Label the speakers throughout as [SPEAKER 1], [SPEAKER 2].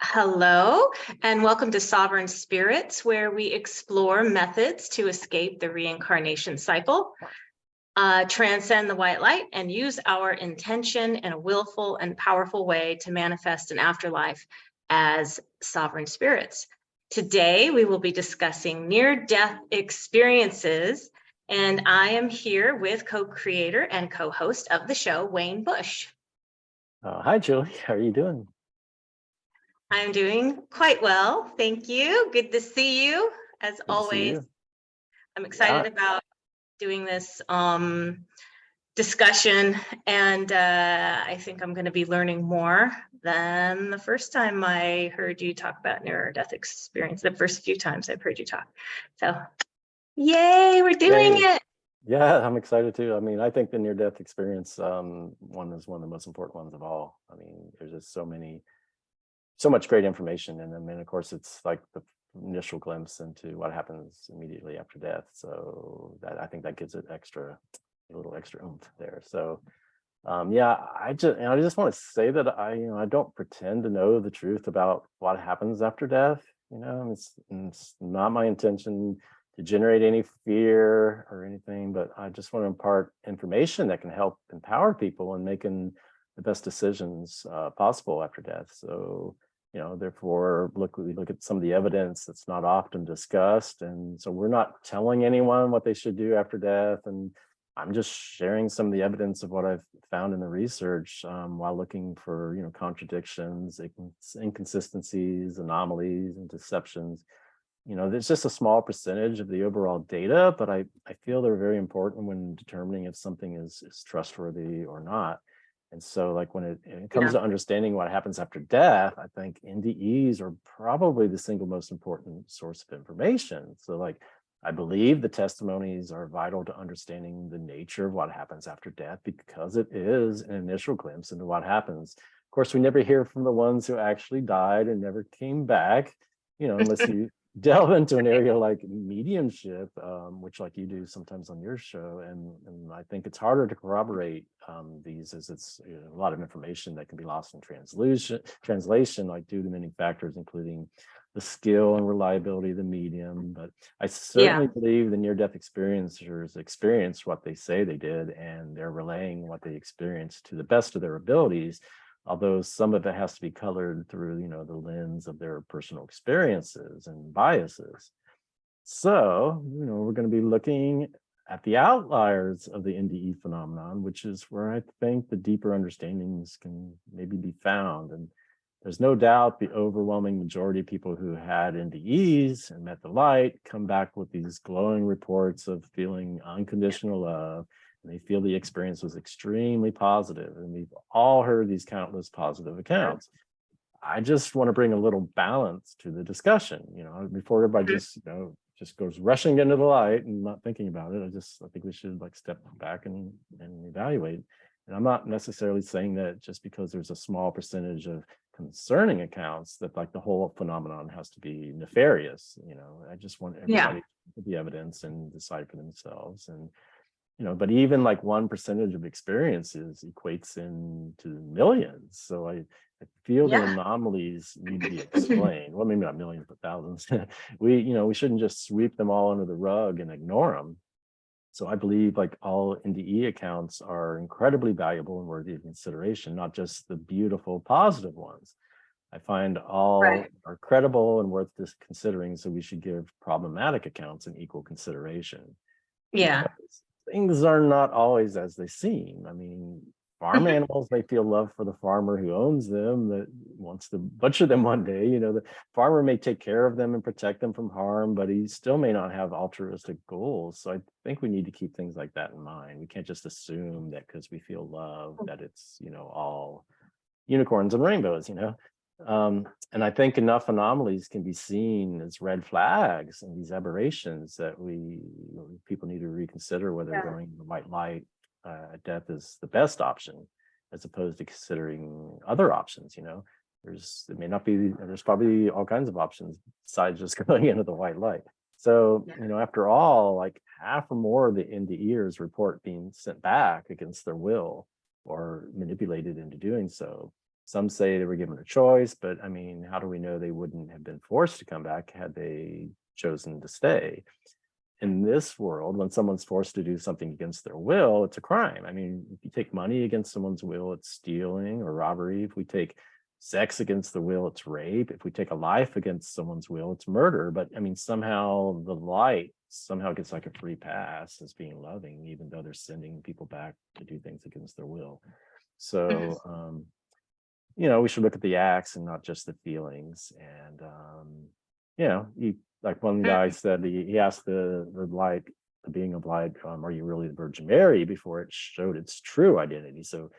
[SPEAKER 1] Hello, and welcome to Sovereign Spirits, where we explore methods to escape the reincarnation cycle, transcend the white light, and use our intention in a willful and powerful way to manifest an afterlife as sovereign spirits. Today, we will be discussing near-death experiences, and I am here with co-creator and co-host of the show, Wayne Bush.
[SPEAKER 2] Hi, Julie. How are you doing?
[SPEAKER 1] I'm doing quite well, thank you. Good to see you, as always. I'm excited about doing this discussion, and I think I'm going to be learning more than the first time I heard you talk about near-death experience, the first few times I've heard you talk. So, yay, we're doing it.
[SPEAKER 2] Yeah, I'm excited too. I mean, I think the near-death experience one is one of the most important ones of all. I mean, there's just so much great information, and I mean, of course, it's like the initial glimpse into what happens immediately after death. So that I think that gives it a little extra oomph there. So yeah, I just want to say that I don't pretend to know the truth about what happens after death. It's not my intention to generate any fear or anything, but I just want to impart information that can help empower people in making the best decisions possible after death. So therefore, we look at some of the evidence that's not often discussed. And so we're not telling anyone what they should do after death. And I'm just sharing some of the evidence of what I've found in the research while looking for, contradictions, inconsistencies, anomalies, and deceptions. There's just a small percentage of the overall data, but I feel they're very important when determining if something is trustworthy or not. And so like when it comes to understanding what happens after death, I think NDEs are probably the single most important source of information. So like, I believe the testimonies are vital to understanding the nature of what happens after death, because it is an initial glimpse into what happens. Of course, we never hear from the ones who actually died and never came back, unless you delve into an area like mediumship, which like you do sometimes on your show. And I think it's harder to corroborate these, as it's a lot of information that can be lost in translation, like due to many factors, including the skill and reliability of the medium. But I certainly believe the near-death experiencers experience what they say they did, and they're relaying what they experienced to the best of their abilities, although some of it has to be colored through, the lens of their personal experiences and biases. So, we're going to be looking at the outliers of the NDE phenomenon, which is where I think the deeper understandings can maybe be found. And there's no doubt the overwhelming majority of people who had NDEs and met the light come back with these glowing reports of feeling unconditional love. And they feel the experience was extremely positive. And we've all heard these countless positive accounts. I just want to bring a little balance to the discussion, before everybody just goes rushing into the light and not thinking about it. I think we should like step back and evaluate. And I'm not necessarily saying that just because there's a small percentage of concerning accounts that like the whole phenomenon has to be nefarious. I just want everybody to look at the evidence and decide for themselves. And but even like 1% of experiences equates into millions. So I feel the anomalies need to be explained. Well, maybe not millions, but thousands. We shouldn't just sweep them all under the rug and ignore them. So I believe like all NDE accounts are incredibly valuable and worthy of consideration, not just the beautiful positive ones. I find all are credible and worth considering, so we should give problematic accounts an equal consideration. Because things are not always as they seem. I mean, farm animals may feel love for the farmer who owns them, that wants to butcher them one day. The farmer may take care of them and protect them from harm, but he still may not have altruistic goals. So I think we need to keep things like that in mind. We can't just assume that because we feel love that it's, all unicorns and rainbows, and I think enough anomalies can be seen as red flags and these aberrations that people need to reconsider whether going the white light at death is the best option, as opposed to considering other options. There's probably all kinds of options besides just going into the white light. So, after all, like half or more of the NDEers report being sent back against their will or manipulated into doing so. Some say they were given a choice, but I mean, how do we know they wouldn't have been forced to come back had they chosen to stay? In this world, when someone's forced to do something against their will, it's a crime. I mean, if you take money against someone's will, it's stealing or robbery. If we take sex against the will, it's rape. If we take a life against someone's will, it's murder. But I mean, somehow the light somehow gets like a free pass as being loving, even though they're sending people back to do things against their will. So, we should look at the acts and not just the feelings. And, like one guy said, he asked the light, the being of light, are you really the Virgin Mary, before it showed its true identity? So,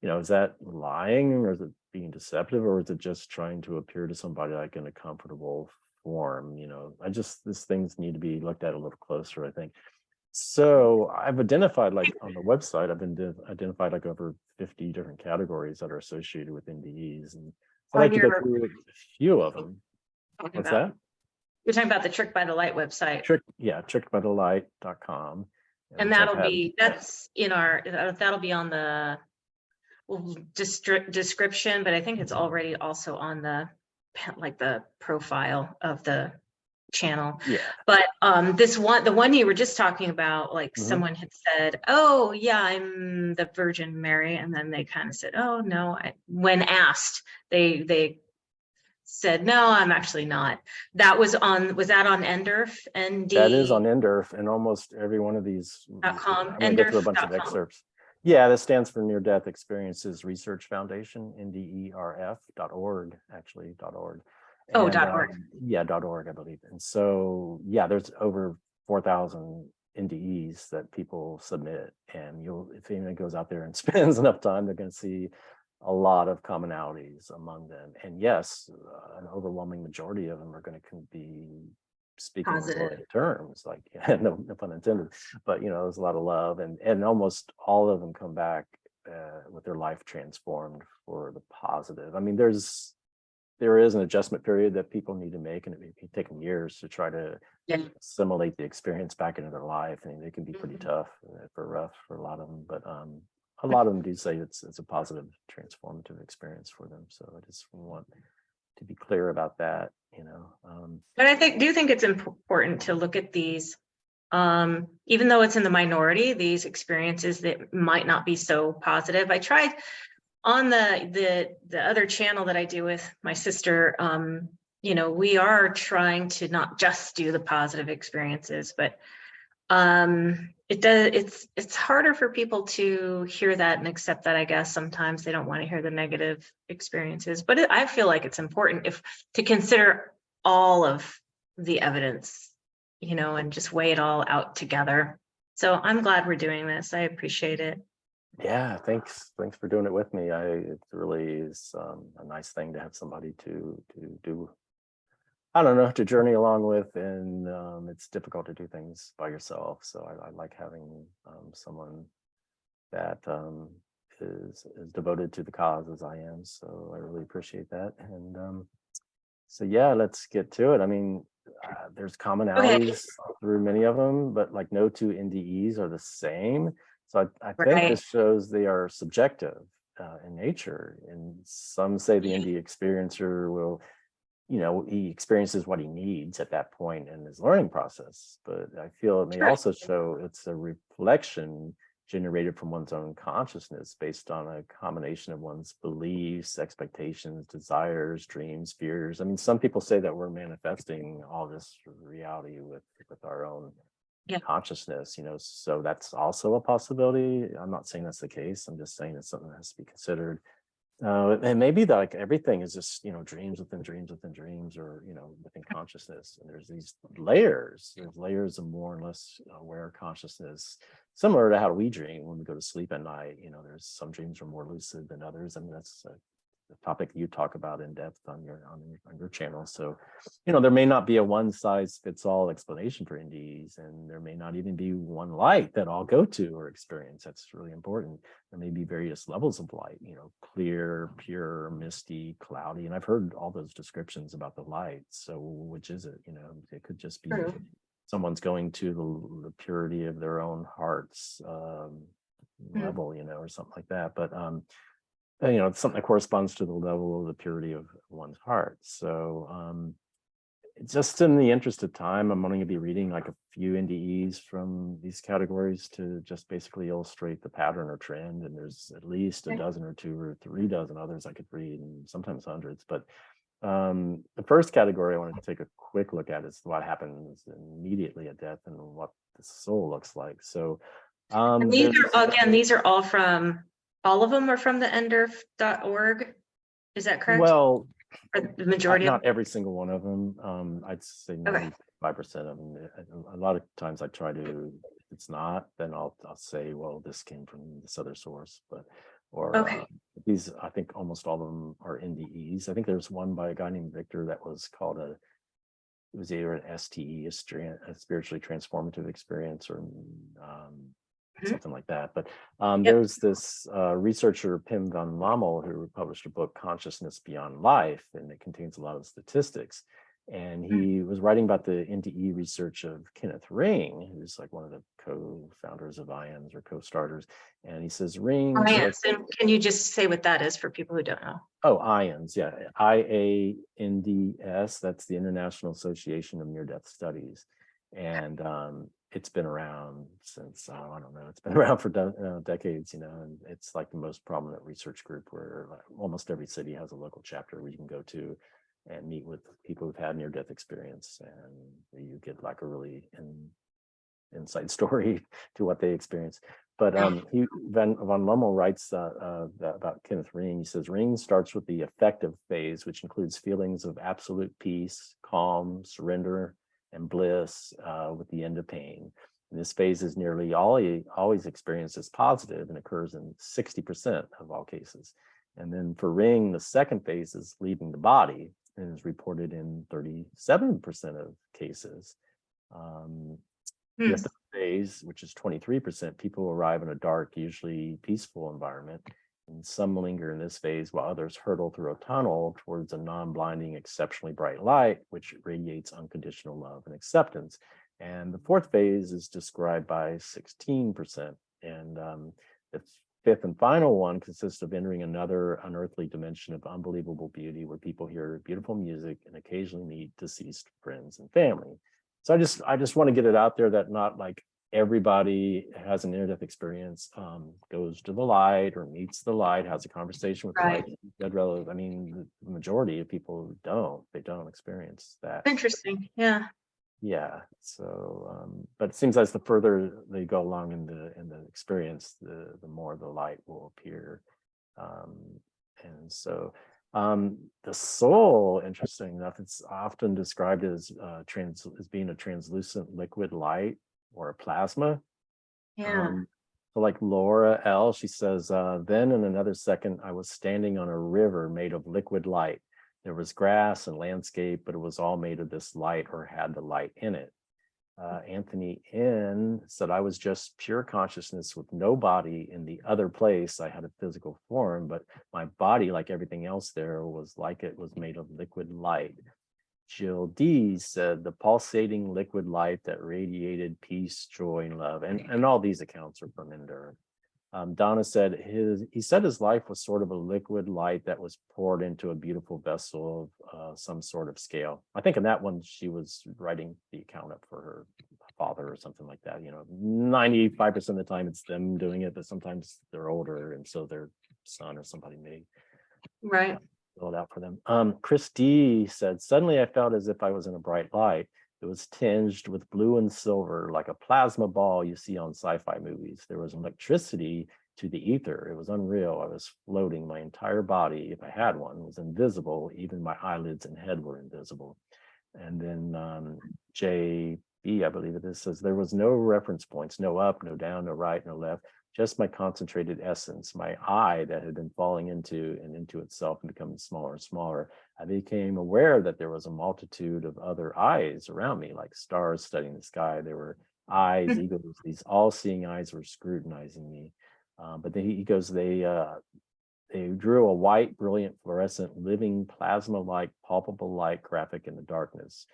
[SPEAKER 2] is that lying, or is it being deceptive, or is it just trying to appear to somebody like in a comfortable form? These things need to be looked at a little closer, I think. So I've identified, like on the website, identified like over 50 different categories that are associated with NDEs, and I'd like to go through a few of them. What's that?
[SPEAKER 1] You're talking about the Tricked by the Light website.
[SPEAKER 2] Trickedbythelight.com.
[SPEAKER 1] And that'll be on the description, but I think it's already also on the profile of the channel.
[SPEAKER 2] Yeah.
[SPEAKER 1] But the one you were just talking about, like someone had said, oh yeah, I'm the Virgin Mary, and then they kind of said, oh no, when asked, they said, no, I'm actually not. Was that on NDERF?
[SPEAKER 2] That is on NDERF, and almost every one of these.
[SPEAKER 1] .com.
[SPEAKER 2] I'm going to go through a bunch of excerpts. Yeah, that stands for Near Death Experiences Research Foundation, NDERF.org, actually, .org.
[SPEAKER 1] And, .org.
[SPEAKER 2] Yeah, .org, I believe. And so, there's over 4,000 NDEs that people submit. And if anyone goes out there and spends enough time, they're going to see a lot of commonalities among them. And yes, an overwhelming majority of them are going to be speaking in glowing terms, like no pun intended, but there's a lot of love, and almost all of them come back with their life transformed for the positive. I mean, there is an adjustment period that people need to make, and it may take them years to try to assimilate the experience back into their life. And it can be pretty tough, rough for a lot of them, but a lot of them do say it's a positive, transformative experience for them. So I just want to be clear about that,
[SPEAKER 1] But I do think it's important to look at these, even though it's in the minority, these experiences that might not be so positive. I tried on the other channel that I do with my sister. We are trying to not just do the positive experiences, but it's harder for people to hear that and accept that. I guess sometimes they don't want to hear the negative experiences, but I feel like it's important to consider all of the evidence, and just weigh it all out together. So I'm glad we're doing this. I appreciate it.
[SPEAKER 2] Yeah, thanks for doing it with me. It really is a nice thing to have somebody to do, I don't know, to journey along with, and it's difficult to do things by yourself. So I like having someone that is devoted to the cause as I am. So I really appreciate that. And so let's get to it. I mean, there's commonalities through many of them, but like no two NDEs are the same. So I think this shows they are subjective in nature. And some say the NDE experiencer will, he experiences what he needs at that point in his learning process. But I feel it may also show it's a reflection generated from one's own consciousness based on a combination of one's beliefs, expectations, desires, dreams, fears. I mean, some people say that we're manifesting all this reality with our own consciousness, so that's also a possibility. I'm not saying that's the case. I'm just saying it's something that has to be considered. And maybe like everything is just, dreams within dreams within dreams, or, within consciousness. And there's these layers, of more and less aware consciousness, similar to how we dream when we go to sleep at night. There's some dreams are more lucid than others. I mean, that's a topic you talk about in depth on your channel. So, there may not be a one size fits all explanation for NDEs, and there may not even be one light that all go to or experience. That's really important. There may be various levels of light, clear, pure, misty, cloudy. And I've heard all those descriptions about the light. So which is it? It could just be someone's going to the purity of their own heart's level, or something like that. But it's something that corresponds to the level of the purity of one's heart. So just in the interest of time, I'm only going to be reading like a few NDEs from these categories to just basically illustrate the pattern or trend. And there's at least a dozen or two or 3 dozen others I could read, and sometimes hundreds. But the first category I want to take a quick look at is what happens immediately at death and what the soul looks like. So
[SPEAKER 1] And these are, again, these are all from, all of them are from the nderf.org. Is that correct?
[SPEAKER 2] well,
[SPEAKER 1] Or the majority of
[SPEAKER 2] not every single one of them. I'd say
[SPEAKER 1] Okay.
[SPEAKER 2] 95% of them. A lot of times I try to, if it's not, then I'll say, well, this came from this other source. But
[SPEAKER 1] Okay.
[SPEAKER 2] these, I think almost all of them are NDEs. I think there's one by a guy named Victor that was called it was either an STE, a spiritually transformative experience, or something like that. But there's this researcher, Pim van Lommel, who published a book, Consciousness Beyond Life, and it contains a lot of statistics. And he was writing about the NDE research of Kenneth Ring, who's like one of the co-founders of IONS or co-starters. And he says, Ring.
[SPEAKER 1] Yes. And can you just say what that is for people who don't know?
[SPEAKER 2] Oh, IONS, yeah. IANDS, that's the International Association of Near-Death Studies. And it's been around since, I don't know, it's been around for decades, and it's like the most prominent research group where almost every city has a local chapter where you can go to and meet with people who've had near-death experience, and you get like a really inside story to what they experience. But Van Lommel writes about Kenneth Ring. He says, Ring starts with the affective phase, which includes feelings of absolute peace, calm, surrender, and bliss with the end of pain. And this phase is nearly always experienced as positive and occurs in 60% of all cases. And then for Ring, the second phase is leaving the body and is reported in 37% of cases. The third phase, which is 23%, people arrive in a dark, usually peaceful environment. And some linger in this phase while others hurtle through a tunnel towards a non-blinding, exceptionally bright light, which radiates unconditional love and acceptance. And the fourth phase is described by 16%. And the fifth and final one consists of entering another unearthly dimension of unbelievable beauty where people hear beautiful music and occasionally meet deceased friends and family. So I just want to get it out there that not like everybody has an near-death experience, goes to the light or meets the light, has a conversation with the light, dead relative. I mean, the majority of people they don't experience that.
[SPEAKER 1] Interesting. Yeah.
[SPEAKER 2] Yeah. So, but it seems as the further they go along in the experience, the more the light will appear. And so the soul, interesting enough, it's often described as being a translucent liquid light or a plasma.
[SPEAKER 1] Yeah.
[SPEAKER 2] So like Laura L, she says, then in another second, I was standing on a river made of liquid light. There was grass and landscape, but it was all made of this light or had the light in it. Anthony N said, I was just pure consciousness with no body. In the other place, I had a physical form, but my body, like everything else there, was like it was made of liquid light. Jill D said, the pulsating liquid light that radiated peace, joy, and love. And all these accounts are from Ender. Donna said he said his life was sort of a liquid light that was poured into a beautiful vessel of some sort of scale. I think in that one, she was writing the account up for her father or something like that. 95% of the time it's them doing it, but sometimes they're older. And so their son or somebody may fill it out for them. Chris D said, suddenly I felt as if I was in a bright light. It was tinged with blue and silver, like a plasma ball you see on sci-fi movies. There was electricity to the ether. It was unreal. I was floating. My entire body, if I had one, was invisible. Even my eyelids and head were invisible. And then JB, I believe it is, says there was no reference points, no up, no down, no right, no left, just my concentrated essence, my eye that had been falling into itself and becoming smaller and smaller. I became aware that there was a multitude of other eyes around me, like stars studying the sky. There were eyes, egos, these all-seeing eyes were scrutinizing me. But then he goes, they drew a white, brilliant, fluorescent, living, plasma-like, palpable light graphic in the darkness.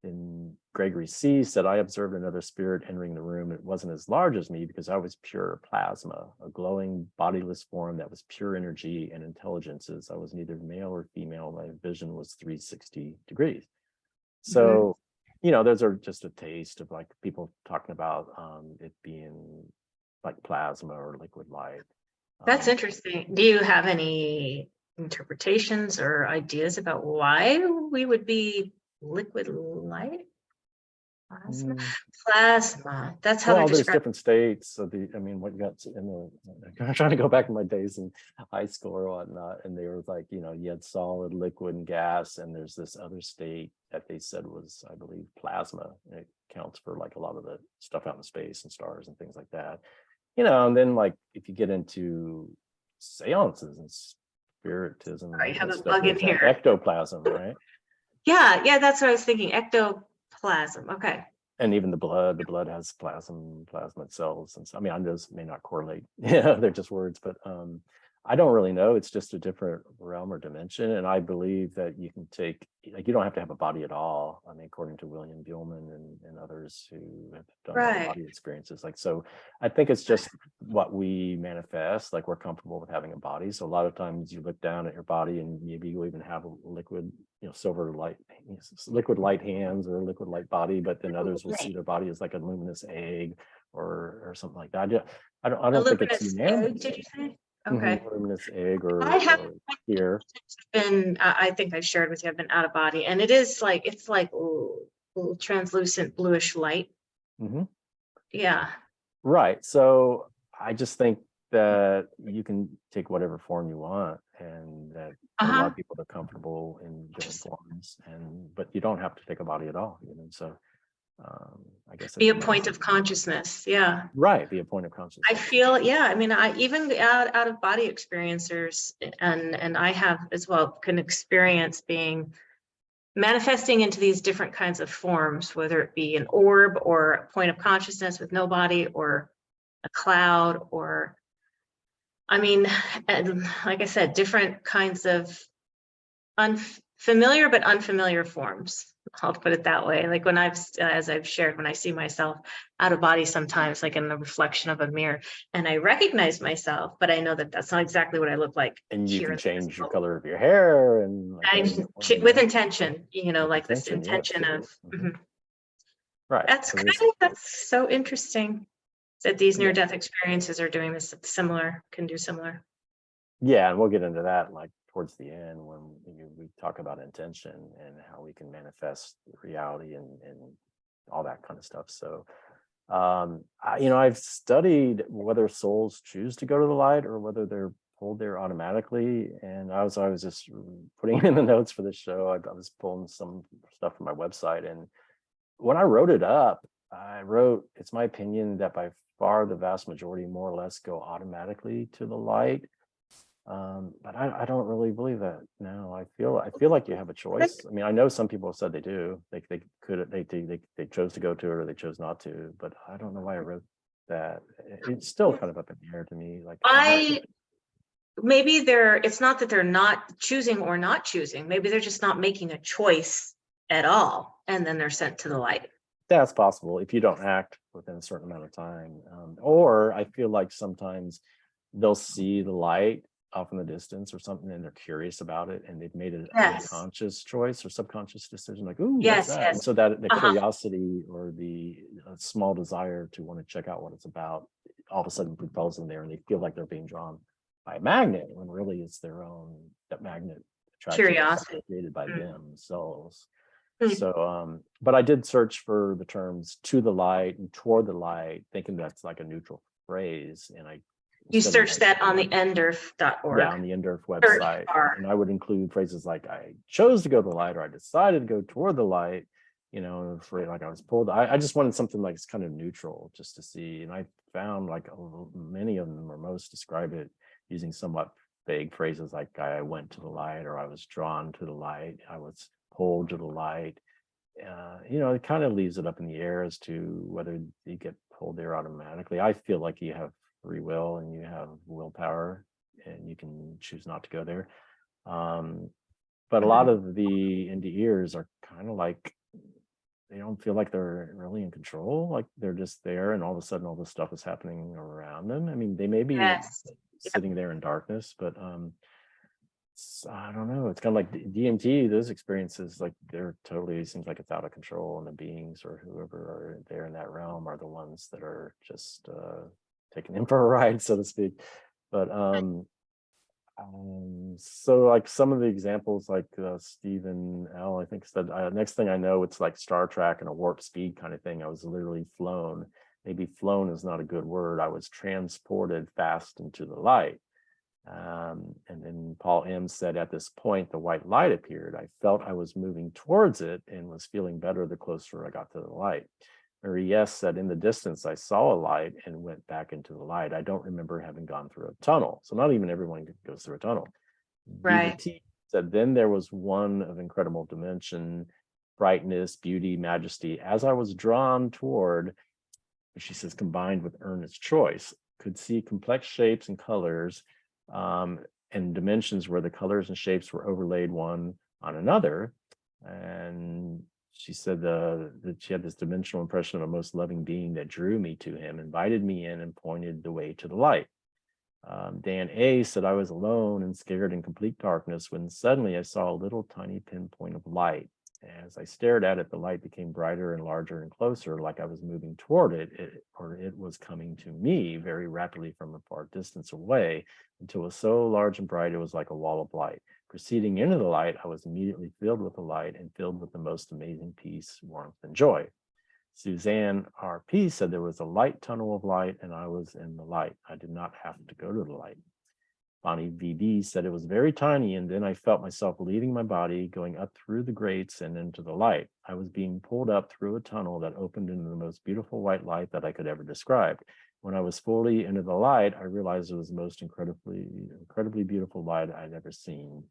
[SPEAKER 2] in Gregory C said, I observed another spirit entering the room. It wasn't as large as me because I was pure plasma, a glowing bodiless form that was pure energy and intelligences. I was neither male or female. My vision was 360 degrees. So, those are just a taste of like people talking about it being like plasma or liquid light.
[SPEAKER 1] That's interesting. Do you have any interpretations or ideas about why we would be liquid light? Plasma.
[SPEAKER 2] Mm,
[SPEAKER 1] Plasma. That's how they're
[SPEAKER 2] Well, there's
[SPEAKER 1] described.
[SPEAKER 2] different states of what you got in I'm trying to go back in my days in high school or whatnot, and they were like, you had solid, liquid, and gas, and there's this other state that they said was, I believe, plasma. And it counts for like a lot of the stuff out in space and stars and things like that. And then like if you get into seances and spiritism,
[SPEAKER 1] I
[SPEAKER 2] all
[SPEAKER 1] have
[SPEAKER 2] that
[SPEAKER 1] a
[SPEAKER 2] stuff,
[SPEAKER 1] bug in
[SPEAKER 2] there's that
[SPEAKER 1] here.
[SPEAKER 2] ectoplasm, right?
[SPEAKER 1] Yeah, that's what I was thinking. Ectoplasm. Okay.
[SPEAKER 2] And even the blood has plasmid cells. And so, I mean, those may not correlate. Yeah, they're just words, but I don't really know. It's just a different realm or dimension. And I believe that you can take, like, you don't have to have a body at all. I mean, according to William Gilman and others who have done
[SPEAKER 1] Right.
[SPEAKER 2] body experiences. Like, so I think it's just what we manifest, like we're comfortable with having a body. So a lot of times you look down at your body and maybe you even have a liquid, silver light, liquid light hands or liquid light body, but then others will see their body as like a luminous egg or something like that. I don't think it's unanimous.
[SPEAKER 1] Did you say? Okay.
[SPEAKER 2] Luminous egg
[SPEAKER 1] I have
[SPEAKER 2] or fear.
[SPEAKER 1] I think I've shared with you, I've been out of body, and it's like translucent bluish light.
[SPEAKER 2] Mm-hmm.
[SPEAKER 1] Yeah.
[SPEAKER 2] Right. So I just think that you can take whatever form you want, and that a lot of people are comfortable in different forms, but you don't have to take a body at all. So I guess
[SPEAKER 1] Be a point of consciousness. Yeah.
[SPEAKER 2] Right. Be a point of consciousness.
[SPEAKER 1] I feel, I mean, I even out of body experiencers, and I have as well, can experience being manifesting into these different kinds of forms, whether it be an orb or a point of consciousness with no body or a cloud, or I mean, and like I said, different kinds of unfamiliar but unfamiliar forms. I'll put it that way. Like as I've shared, when I see myself out of body sometimes, like in the reflection of a mirror, and I recognize myself, but I know that that's not exactly what I look like.
[SPEAKER 2] And you can change your color of your hair and
[SPEAKER 1] with intention, like this intention
[SPEAKER 2] yes.
[SPEAKER 1] of,
[SPEAKER 2] right.
[SPEAKER 1] That's that's so interesting that these near-death experiences are doing this can do similar.
[SPEAKER 2] Yeah, and we'll get into that like towards the end when we talk about intention and how we can manifest reality and all that kind of stuff. So I've studied whether souls choose to go to the light or whether they're pulled there automatically. And I was just putting in the notes for this show. I was pulling some stuff from my website, and when I wrote it up, I wrote, it's my opinion that by far the vast majority more or less go automatically to the light. But I don't really believe that. No, I feel like you have a choice. I mean, I know some people have said they do. They chose to go to it or they chose not to. But I don't know why I wrote that. It's still kind of up in the air to me. Like
[SPEAKER 1] maybe it's not that they're not choosing or not choosing. Maybe they're just not making a choice at all, and then they're sent to the light.
[SPEAKER 2] That's possible if you don't act within a certain amount of time. Or I feel like sometimes they'll see the light off in the distance or something, and they're curious about it, and they've made an unconscious choice or subconscious decision, like, ooh, what's that? And so that the curiosity or the small desire to want to check out what it's about all of a sudden propels them there, and they feel like they're being drawn by a magnet when really it's their own magnet attraction
[SPEAKER 1] curiosity
[SPEAKER 2] created by themselves. So but I did search for the terms to the light and toward the light, thinking that's like a neutral phrase, and
[SPEAKER 1] you search that on the NDERF.org.
[SPEAKER 2] Yeah, on the NDERF website. And I would include phrases like I chose to go to the light or I decided to go toward the light, for like I was pulled. I just wanted something like it's kind of neutral just to see. And I found like many of them or most describe it using somewhat vague phrases like I went to the light or I was drawn to the light. I was pulled to the light. It kind of leaves it up in the air as to whether you get pulled there automatically. I feel like you have free will and you have willpower and you can choose not to go there. But a lot of the NDEs are kind of like they don't feel like they're really in control, like they're just there and all of a sudden all this stuff is happening around them. I mean, they may be
[SPEAKER 1] Yes. Yep.
[SPEAKER 2] sitting there in darkness, but I don't know. It's kind of like DMT. Those experiences, like they're totally seems like it's out of control, and the beings or whoever are there in that realm are the ones that are just taking them for a ride, so to speak. But so like some of the examples, like Stephen L, I think said, next thing I know, it's like Star Trek and a warp speed kind of thing. I was literally flown. Maybe flown is not a good word. I was transported fast into the light. And then Paul M said, at this point, the white light appeared. I felt I was moving towards it and was feeling better the closer I got to the light. Mary S said, in the distance, I saw a light and went back into the light. I don't remember having gone through a tunnel. So not even everyone goes through a tunnel. Viva
[SPEAKER 1] Right.
[SPEAKER 2] T said, then there was one of incredible dimension, brightness, beauty, majesty. As I was drawn toward, she says, combined with earnest choice, could see complex shapes and colors and dimensions where the colors and shapes were overlaid one on another. And she said that she had this dimensional impression of a most loving being that drew me to him, invited me in, and pointed the way to the light. Dan A said, I was alone and scared in complete darkness when suddenly I saw a little tiny pinpoint of light. As I stared at it, the light became brighter and larger and closer, like I was moving toward it, or it was coming to me very rapidly from a far distance away, until it was so large and bright it was like a wall of light. Proceeding into the light, I was immediately filled with the light and filled with the most amazing peace, warmth, and joy. Suzanne RP said there was a light tunnel of light and I was in the light. I did not have to go to the light. Bonnie VB said it was very tiny, and then I felt myself leaving my body, going up through the grates and into the light. I was being pulled up through a tunnel that opened into the most beautiful white light that I could ever describe. When I was fully into the light, I realized it was the most incredibly beautiful light I'd ever seen.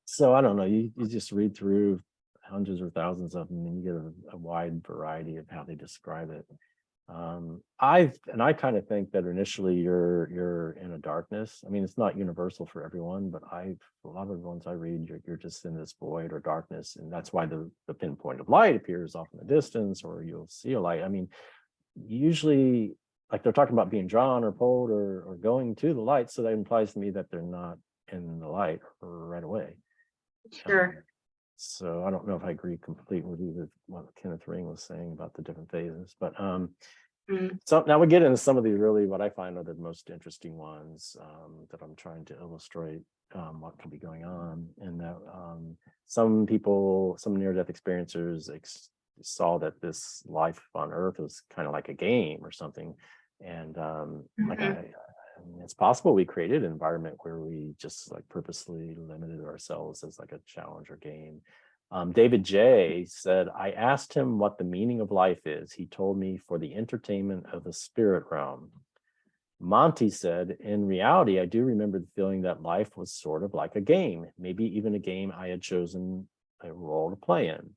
[SPEAKER 2] So I don't know, you just read through hundreds or thousands of them and you get a wide variety of how they describe it. I kind of think that initially you're in a darkness. I mean, it's not universal for everyone, but a lot of the ones I read, you're just in this void or darkness, and that's why the pinpoint of light appears off in the distance, or you'll see a light. I mean, usually, like they're talking about being drawn or pulled or going to the light, so that implies to me that they're not in the light right away.
[SPEAKER 1] Sure.
[SPEAKER 2] So I don't know if I agree completely with what Kenneth Ring was saying about the different phases, but so now we get into some of the really what I find are the most interesting ones that I'm trying to illustrate what could be going on, and that some near-death experiencers saw that this life on Earth was kind of like a game or something, and like I mean, it's possible we created an environment where we just like purposely limited ourselves as like a challenge or game. David J said, I asked him what the meaning of life is. He told me for the entertainment of the spirit realm. Monty said, in reality, I do remember the feeling that life was sort of like a game, maybe even a game I had chosen a role to play in.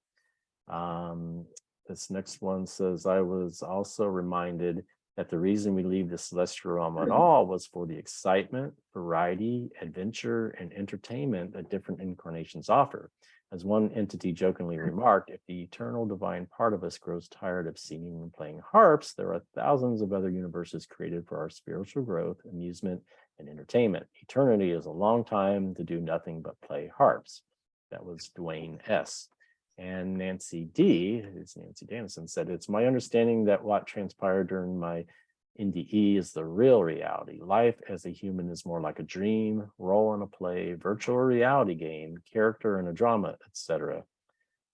[SPEAKER 2] This next one says, I was also reminded that the reason we leave the celestial realm at all was for the excitement, variety, adventure, and entertainment that different incarnations offer. As one entity jokingly remarked, if the eternal divine part of us grows tired of singing and playing harps, there are thousands of other universes created for our spiritual growth, amusement, and entertainment. Eternity is a long time to do nothing but play harps. That was Dwayne S. And Nancy D, it's Nancy Dennison, said, it's my understanding that what transpired during my NDE is the real reality. Life as a human is more like a dream, role in a play, virtual reality game, character in a drama, etc.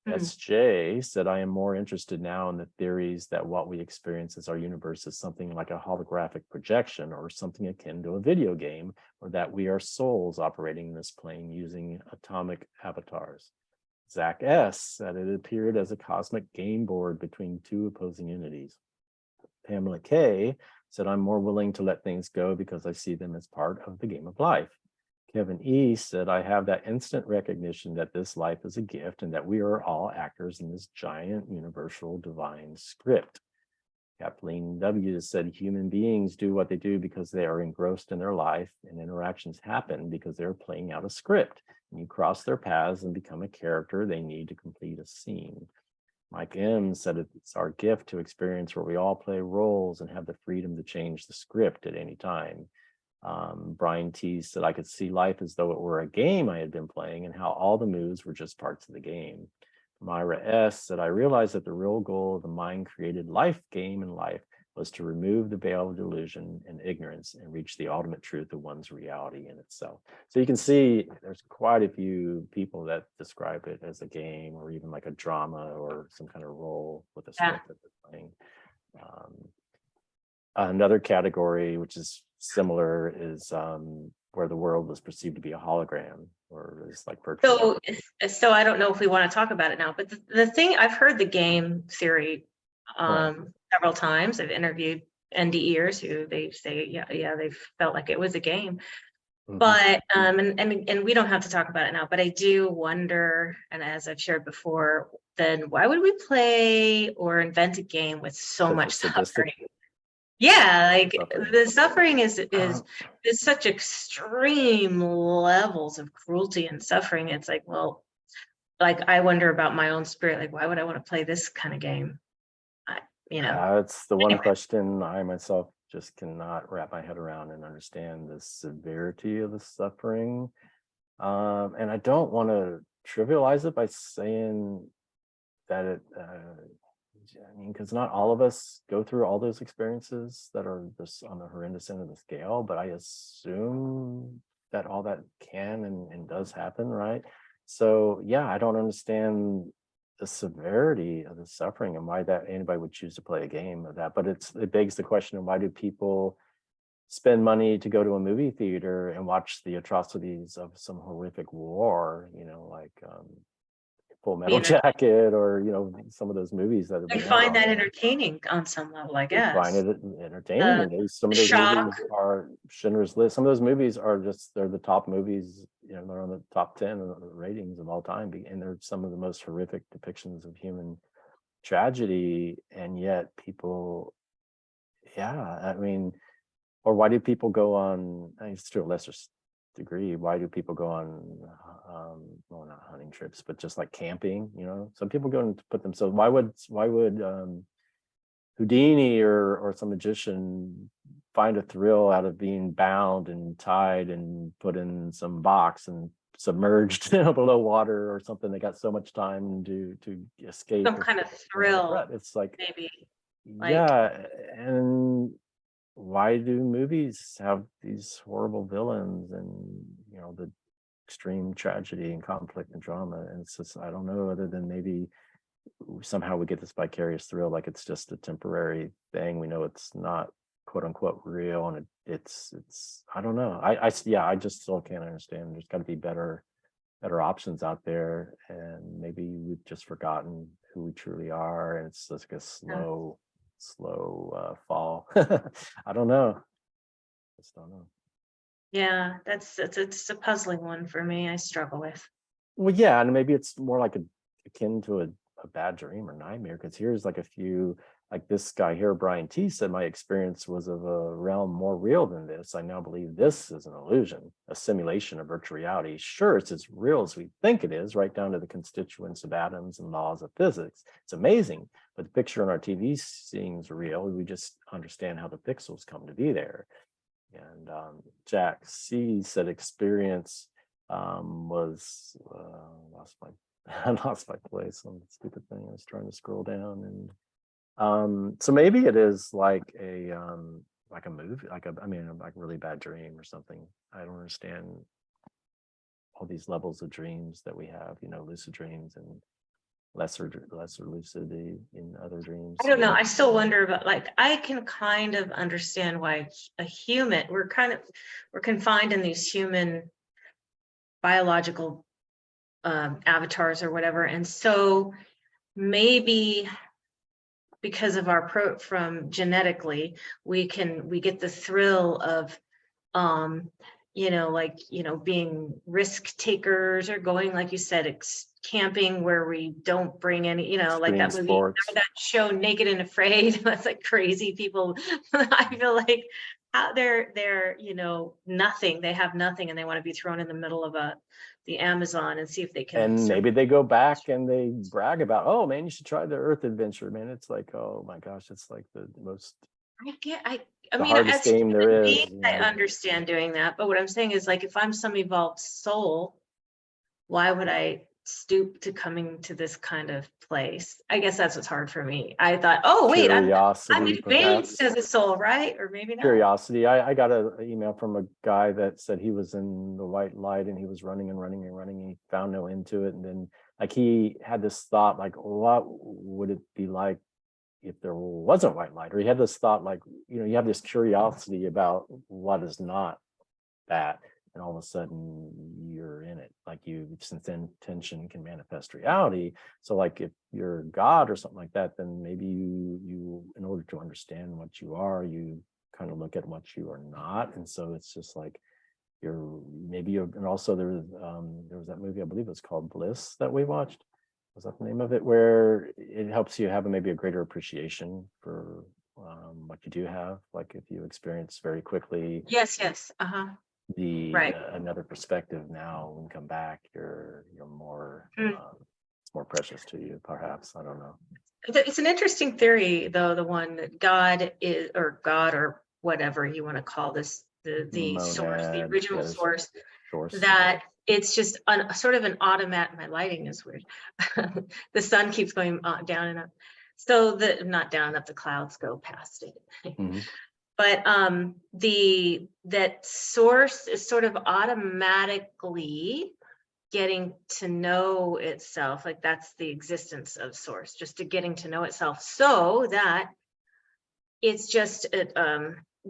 [SPEAKER 2] SJ said, I am more interested now in the theories that what we experience as our universe is something like a holographic projection or something akin to a video game, or that we are souls operating in this plane using atomic avatars. Zach S said it appeared as a cosmic game board between two opposing entities. Pamela K said, I'm more willing to let things go because I see them as part of the game of life. Kevin E said, I have that instant recognition that this life is a gift and that we are all actors in this giant universal divine script. Kathleen W said, human beings do what they do because they are engrossed in their life, and interactions happen because they're playing out a script. And you cross their paths and become a character they need to complete a scene. Mike M said it's our gift to experience where we all play roles and have the freedom to change the script at any time. Brian T said I could see life as though it were a game I had been playing and how all the moves were just parts of the game. Myra S said I realized that the real goal of the mind created life game in life was to remove the veil of delusion and ignorance and reach the ultimate truth of one's reality in itself. So you can see there's quite a few people that describe it as a game or even like a drama or some kind of role with a script that they're playing. Another category, which is similar, is where the world was perceived to be a hologram or is like virtual.
[SPEAKER 1] So I don't know if we want to talk about it now, but the thing, I've heard the game theory several times. I've interviewed NDEs who they say, yeah, they felt like it was a game. But and we don't have to talk about it now, but I do wonder, and as I've shared before, then why would we play or invent a game with so much suffering? Yeah, like the suffering is such extreme levels of cruelty and suffering. It's like, well, like I wonder about my own spirit. Like, why would I want to play this kind of game?
[SPEAKER 2] It's the one question I myself just cannot wrap my head around and understand the severity of the suffering. And I don't want to trivialize it by saying that it I mean, because not all of us go through all those experiences that are just on the horrendous end of the scale, but I assume that all that can and does happen, right? So yeah, I don't understand the severity of the suffering and why that anybody would choose to play a game of that. But it begs the question of why do people spend money to go to a movie theater and watch the atrocities of some horrific war, like Full Metal Jacket or some of those movies that have been
[SPEAKER 1] find that entertaining on some level, I guess.
[SPEAKER 2] Find it entertaining. Some of those movies are Schindler's List. Some of those movies are they're the top movies, they're on the top 10 ratings of all time, and they're some of the most horrific depictions of human tragedy, and yet people, I mean, or why do people go on, I think it's to a lesser degree, why do people go on well, not hunting trips, but just like camping? Some people go and put themselves, why would Houdini or some magician find a thrill out of being bound and tied and put in some box and submerged below water or something? They got so much time to escape
[SPEAKER 1] some kind of thrill.
[SPEAKER 2] It's like,
[SPEAKER 1] maybe
[SPEAKER 2] and why do movies have these horrible villains and the extreme tragedy and conflict and drama? And it's just, I don't know, other than maybe somehow we get this vicarious thrill, like it's just a temporary thing. We know it's not quote unquote real, and it's I don't know. I just still can't understand. There's got to be better options out there, and maybe we've just forgotten who we truly are, and it's just like a slow fall. I don't know. Just don't know.
[SPEAKER 1] Yeah, it's a puzzling one for me. I struggle with.
[SPEAKER 2] Well, yeah, and maybe it's more like akin to a bad dream or nightmare, because here's like a few, like this guy here, Brian T said, my experience was of a realm more real than this. I now believe this is an illusion, a simulation of virtual reality. Sure, it's as real as we think it is, right down to the constituents of atoms and laws of physics. It's amazing, but the picture on our TV seems real. We just understand how the pixels come to be there. And Jack C said experience was I lost my place on the stupid thing. I was trying to scroll down, and so maybe it is like a movie, like a really bad dream or something. I don't understand all these levels of dreams that we have, lucid dreams and lesser lucidity in other dreams.
[SPEAKER 1] I don't know. I still wonder about, like, I can kind of understand why we're confined in these human biological avatars or whatever, and so maybe because of our from genetically, we get the thrill of being risk takers, or going, like you said, camping where we don't bring any, like that movie, that show Naked and Afraid. That's like crazy people. I feel like they're, nothing. They have nothing and they want to be thrown in the middle of the Amazon and see if they can
[SPEAKER 2] And
[SPEAKER 1] survive.
[SPEAKER 2] maybe they go back and they brag about, oh man, you should try the Earth adventure, man. It's like, oh my gosh, it's like the most,
[SPEAKER 1] I
[SPEAKER 2] the
[SPEAKER 1] mean,
[SPEAKER 2] hardest
[SPEAKER 1] as
[SPEAKER 2] game
[SPEAKER 1] human
[SPEAKER 2] there is,
[SPEAKER 1] beings, I understand doing that. But what I'm saying is, like, if I'm some evolved soul, why would I stoop to coming to this kind of place? I guess that's what's hard for me. I thought, oh wait, I'm
[SPEAKER 2] Curiosity,
[SPEAKER 1] advanced
[SPEAKER 2] perhaps.
[SPEAKER 1] as a soul, right? Or maybe not.
[SPEAKER 2] Curiosity. I got an email from a guy that said he was in the white light and he was running and running and running and he found no end to it. And then like he had this thought, like, what would it be like if there wasn't white light? Or he had this thought, like, you have this curiosity about what is not that, and all of a sudden you're in it. Like since intention can manifest reality. So like if you're God or something like that, then maybe you in order to understand what you are, you kind of look at what you are not. And so it's just like and also there was that movie, I believe it's called Bliss, that we watched. Was that the name of it? Where it helps you have maybe a greater appreciation for what you do have. Like if you experience very quickly
[SPEAKER 1] Yes. Right.
[SPEAKER 2] Another perspective, now when you come back, you're more
[SPEAKER 1] Mm.
[SPEAKER 2] it's more precious to you, perhaps. I don't know.
[SPEAKER 1] It's an interesting theory, though, the one that God or whatever you want to call this, the source, the
[SPEAKER 2] Monad,
[SPEAKER 1] original
[SPEAKER 2] yes,
[SPEAKER 1] source,
[SPEAKER 2] source.
[SPEAKER 1] that it's just sort of an automatic. My lighting is weird. The sun keeps going down and up. So not down and up, the clouds go past it.
[SPEAKER 2] Mm-hmm.
[SPEAKER 1] But that source is sort of automatically getting to know itself. Like that's the existence of source, just to getting to know itself, so that it's just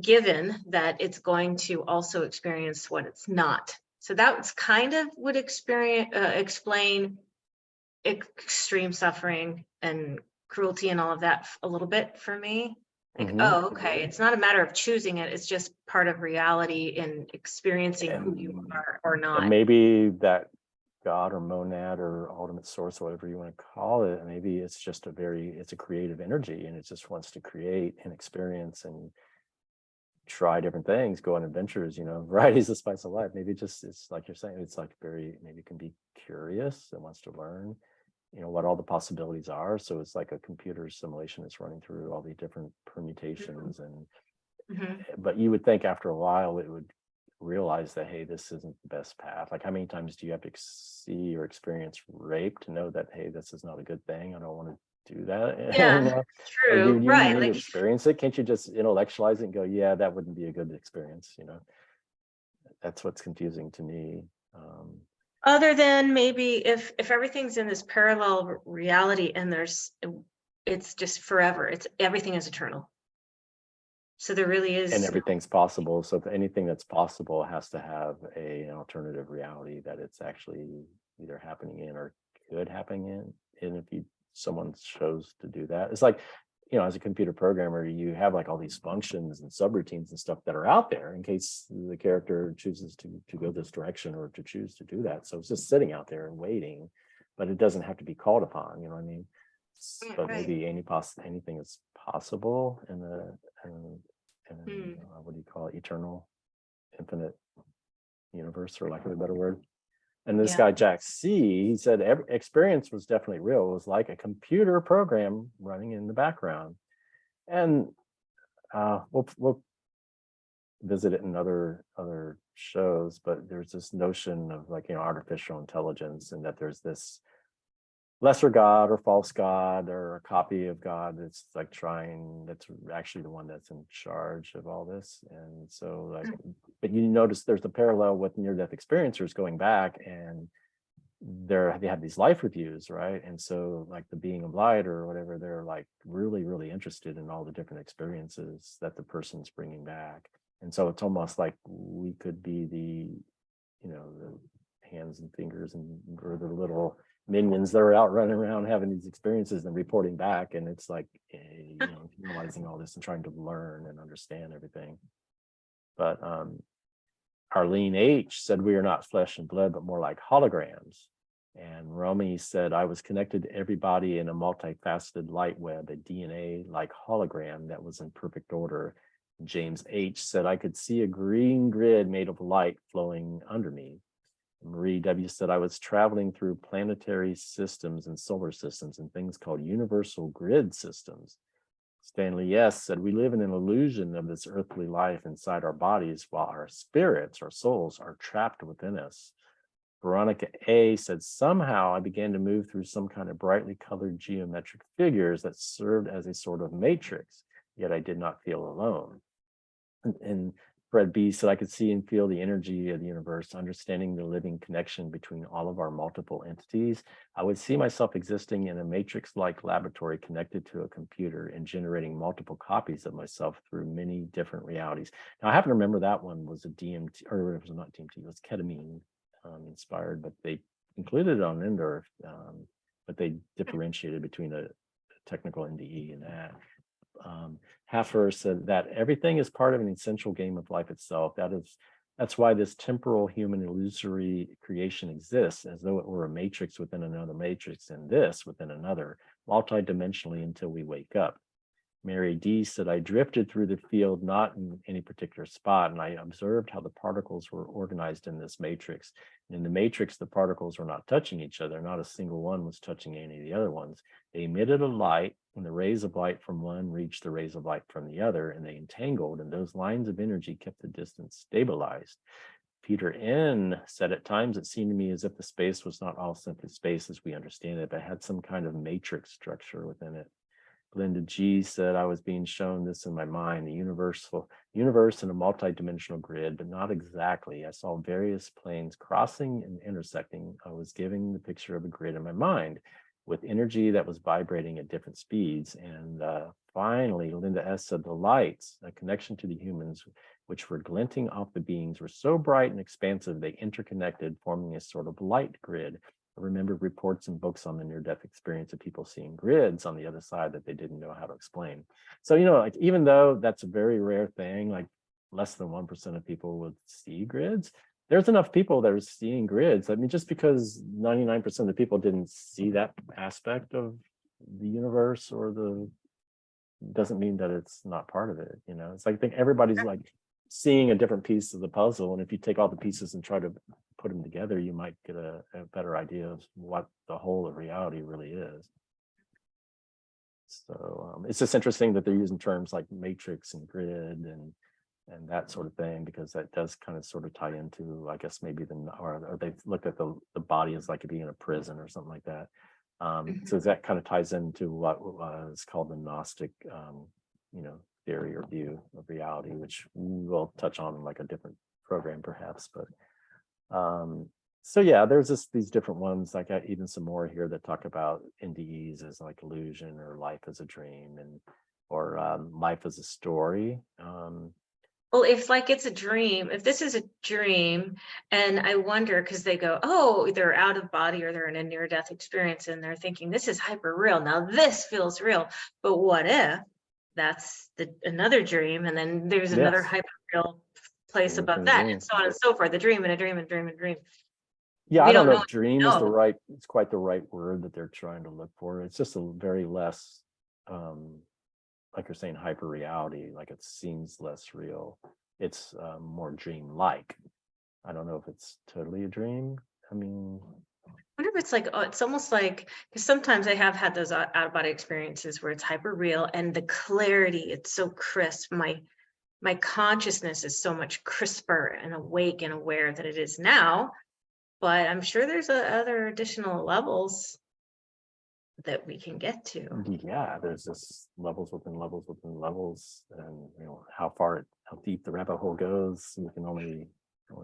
[SPEAKER 1] given that it's going to also experience what it's not. So that's kind of would explain extreme suffering and cruelty and all of that a little bit for me. Like,
[SPEAKER 2] Mm-hmm.
[SPEAKER 1] oh, okay, it's not a matter of choosing it, it's just part of reality and experiencing who you are or not.
[SPEAKER 2] And maybe that God or monad or ultimate source, or whatever you want to call it, maybe it's just it's a creative energy and it just wants to create and experience and try different things, go on adventures, variety is the spice of life. Maybe it's like you're saying, it's like maybe it can be curious and wants to learn, what all the possibilities are. So it's like a computer simulation that's running through all the different permutations. But you would think after a while it would realize that, hey, this isn't the best path. Like how many times do you have to see or experience rape to know that, hey, this is not a good thing, I don't want to do that?
[SPEAKER 1] Yeah, true.
[SPEAKER 2] Or do you
[SPEAKER 1] Right,
[SPEAKER 2] need
[SPEAKER 1] like
[SPEAKER 2] to experience it? Can't you just intellectualize it and go, yeah, that wouldn't be a good experience? That's what's confusing to me.
[SPEAKER 1] Other than maybe if everything's in this parallel reality and it's just forever, everything is eternal. So there really is.
[SPEAKER 2] And everything's possible. So if anything that's possible has to have an alternative reality that it's actually either happening in or could happen in. And if someone chose to do that, it's like, as a computer programmer, you have like all these functions and subroutines and stuff that are out there in case the character chooses to go this direction or to choose to do that. So it's just sitting out there and waiting, but it doesn't have to be called upon. You know what I mean? But
[SPEAKER 1] right.
[SPEAKER 2] maybe anything is possible in what do you call it? Eternal, infinite universe, for lack of a better word. And this guy, Jack C., he said every experience was definitely real. It was like a computer program running in the background. And we'll visit it in other shows, but there's this notion of like, artificial intelligence, and that there's this lesser God or false God or a copy of God that's actually the one that's in charge of all this. And so but you notice there's a parallel with near-death experiencers going back, and they have these life reviews, right? And so like the being of light or whatever, they're like really, really interested in all the different experiences that the person's bringing back. And so it's almost like we could be the hands and fingers or the little minions that are out running around having these experiences and reporting back. And it's like, realizing all this and trying to learn and understand everything. But Arlene H. said, we are not flesh and blood, but more like holograms. And Romy said, I was connected to everybody in a multifaceted light web, a DNA like hologram that was in perfect order. James H said, I could see a green grid made of light flowing under me. Marie W said, I was traveling through planetary systems and solar systems and things called universal grid systems. Stanley S said, we live in an illusion of this earthly life inside our bodies while our spirits, our souls, are trapped within us. Veronica A said, somehow I began to move through some kind of brightly colored geometric figures that served as a sort of matrix, yet I did not feel alone. And Fred B said, I could see and feel the energy of the universe, understanding the living connection between all of our multiple entities. I would see myself existing in a matrix-like laboratory connected to a computer and generating multiple copies of myself through many different realities. Now, I happen to remember that one was a DMT, or it was not DMT, it was ketamine inspired, but they included it on Endor, but they differentiated between a technical NDE and that. Haffer said that everything is part of an essential game of life itself. That's why this temporal human illusory creation exists, as though it were a matrix within another matrix, and this within another, multidimensionally until we wake up. Mary D said, I drifted through the field, not in any particular spot, and I observed how the particles were organized in this matrix. In the matrix, the particles were not touching each other. Not a single one was touching any of the other ones. They emitted a light, and the rays of light from one reached the rays of light from the other, and they entangled, and those lines of energy kept the distance stabilized. Peter N said, at times it seemed to me as if the space was not all simply space as we understand it, but had some kind of matrix structure within it. Linda G said, I was being shown this in my mind, the universe in a multidimensional grid, but not exactly. I saw various planes crossing and intersecting. I was giving the picture of a grid in my mind with energy that was vibrating at different speeds. And finally, Linda S said, the lights, a connection to the humans, which were glinting off the beings, were so bright and expansive, they interconnected, forming a sort of light grid. I remember reports and books on the near-death experience of people seeing grids on the other side that they didn't know how to explain. So, like, even though that's a very rare thing, like less than 1% of people would see grids, there's enough people that are seeing grids. I mean, just because 99% of the people didn't see that aspect of the universe doesn't mean that it's not part of it. It's like, I think everybody's like seeing a different piece of the puzzle. And if you take all the pieces and try to put them together, you might get a better idea of what the whole of reality really is. So it's just interesting that they're using terms like matrix and grid and that sort of thing, because that does kind of sort of tie into, I guess, maybe or they've looked at the body as like being in a prison or something like that. So that kind of ties into what is called the Gnostic, theory or view of reality, which we'll touch on in like a different program perhaps. But so yeah, there's these different ones, like even some more here that talk about NDEs as like illusion or life as a dream or life as a story.
[SPEAKER 1] Well, if like it's a dream, if this is a dream, and I wonder, because they go, oh, they're out of body or they're in a near-death experience and they're thinking this is hyper real. Now this feels real, but what if that's another dream, and then there's another hyper real place above that, and so on and so forth. The dream and a dream and a dream and a dream.
[SPEAKER 2] Yeah, I don't know if dream is it's quite the right word that they're trying to look for. It's just a very less, like you're saying, hyper reality, like it seems less real. It's more dream-like. I don't know if it's totally a dream. I mean,
[SPEAKER 1] I wonder if it's like, it's almost like, because sometimes I have had those out-of-body experiences where it's hyper real and the clarity, it's so crisp. My consciousness is so much crisper and awake and aware than it is now. But I'm sure there's other additional levels that we can get to.
[SPEAKER 2] Yeah, there's just levels within levels within levels, and how deep the rabbit hole goes, you can only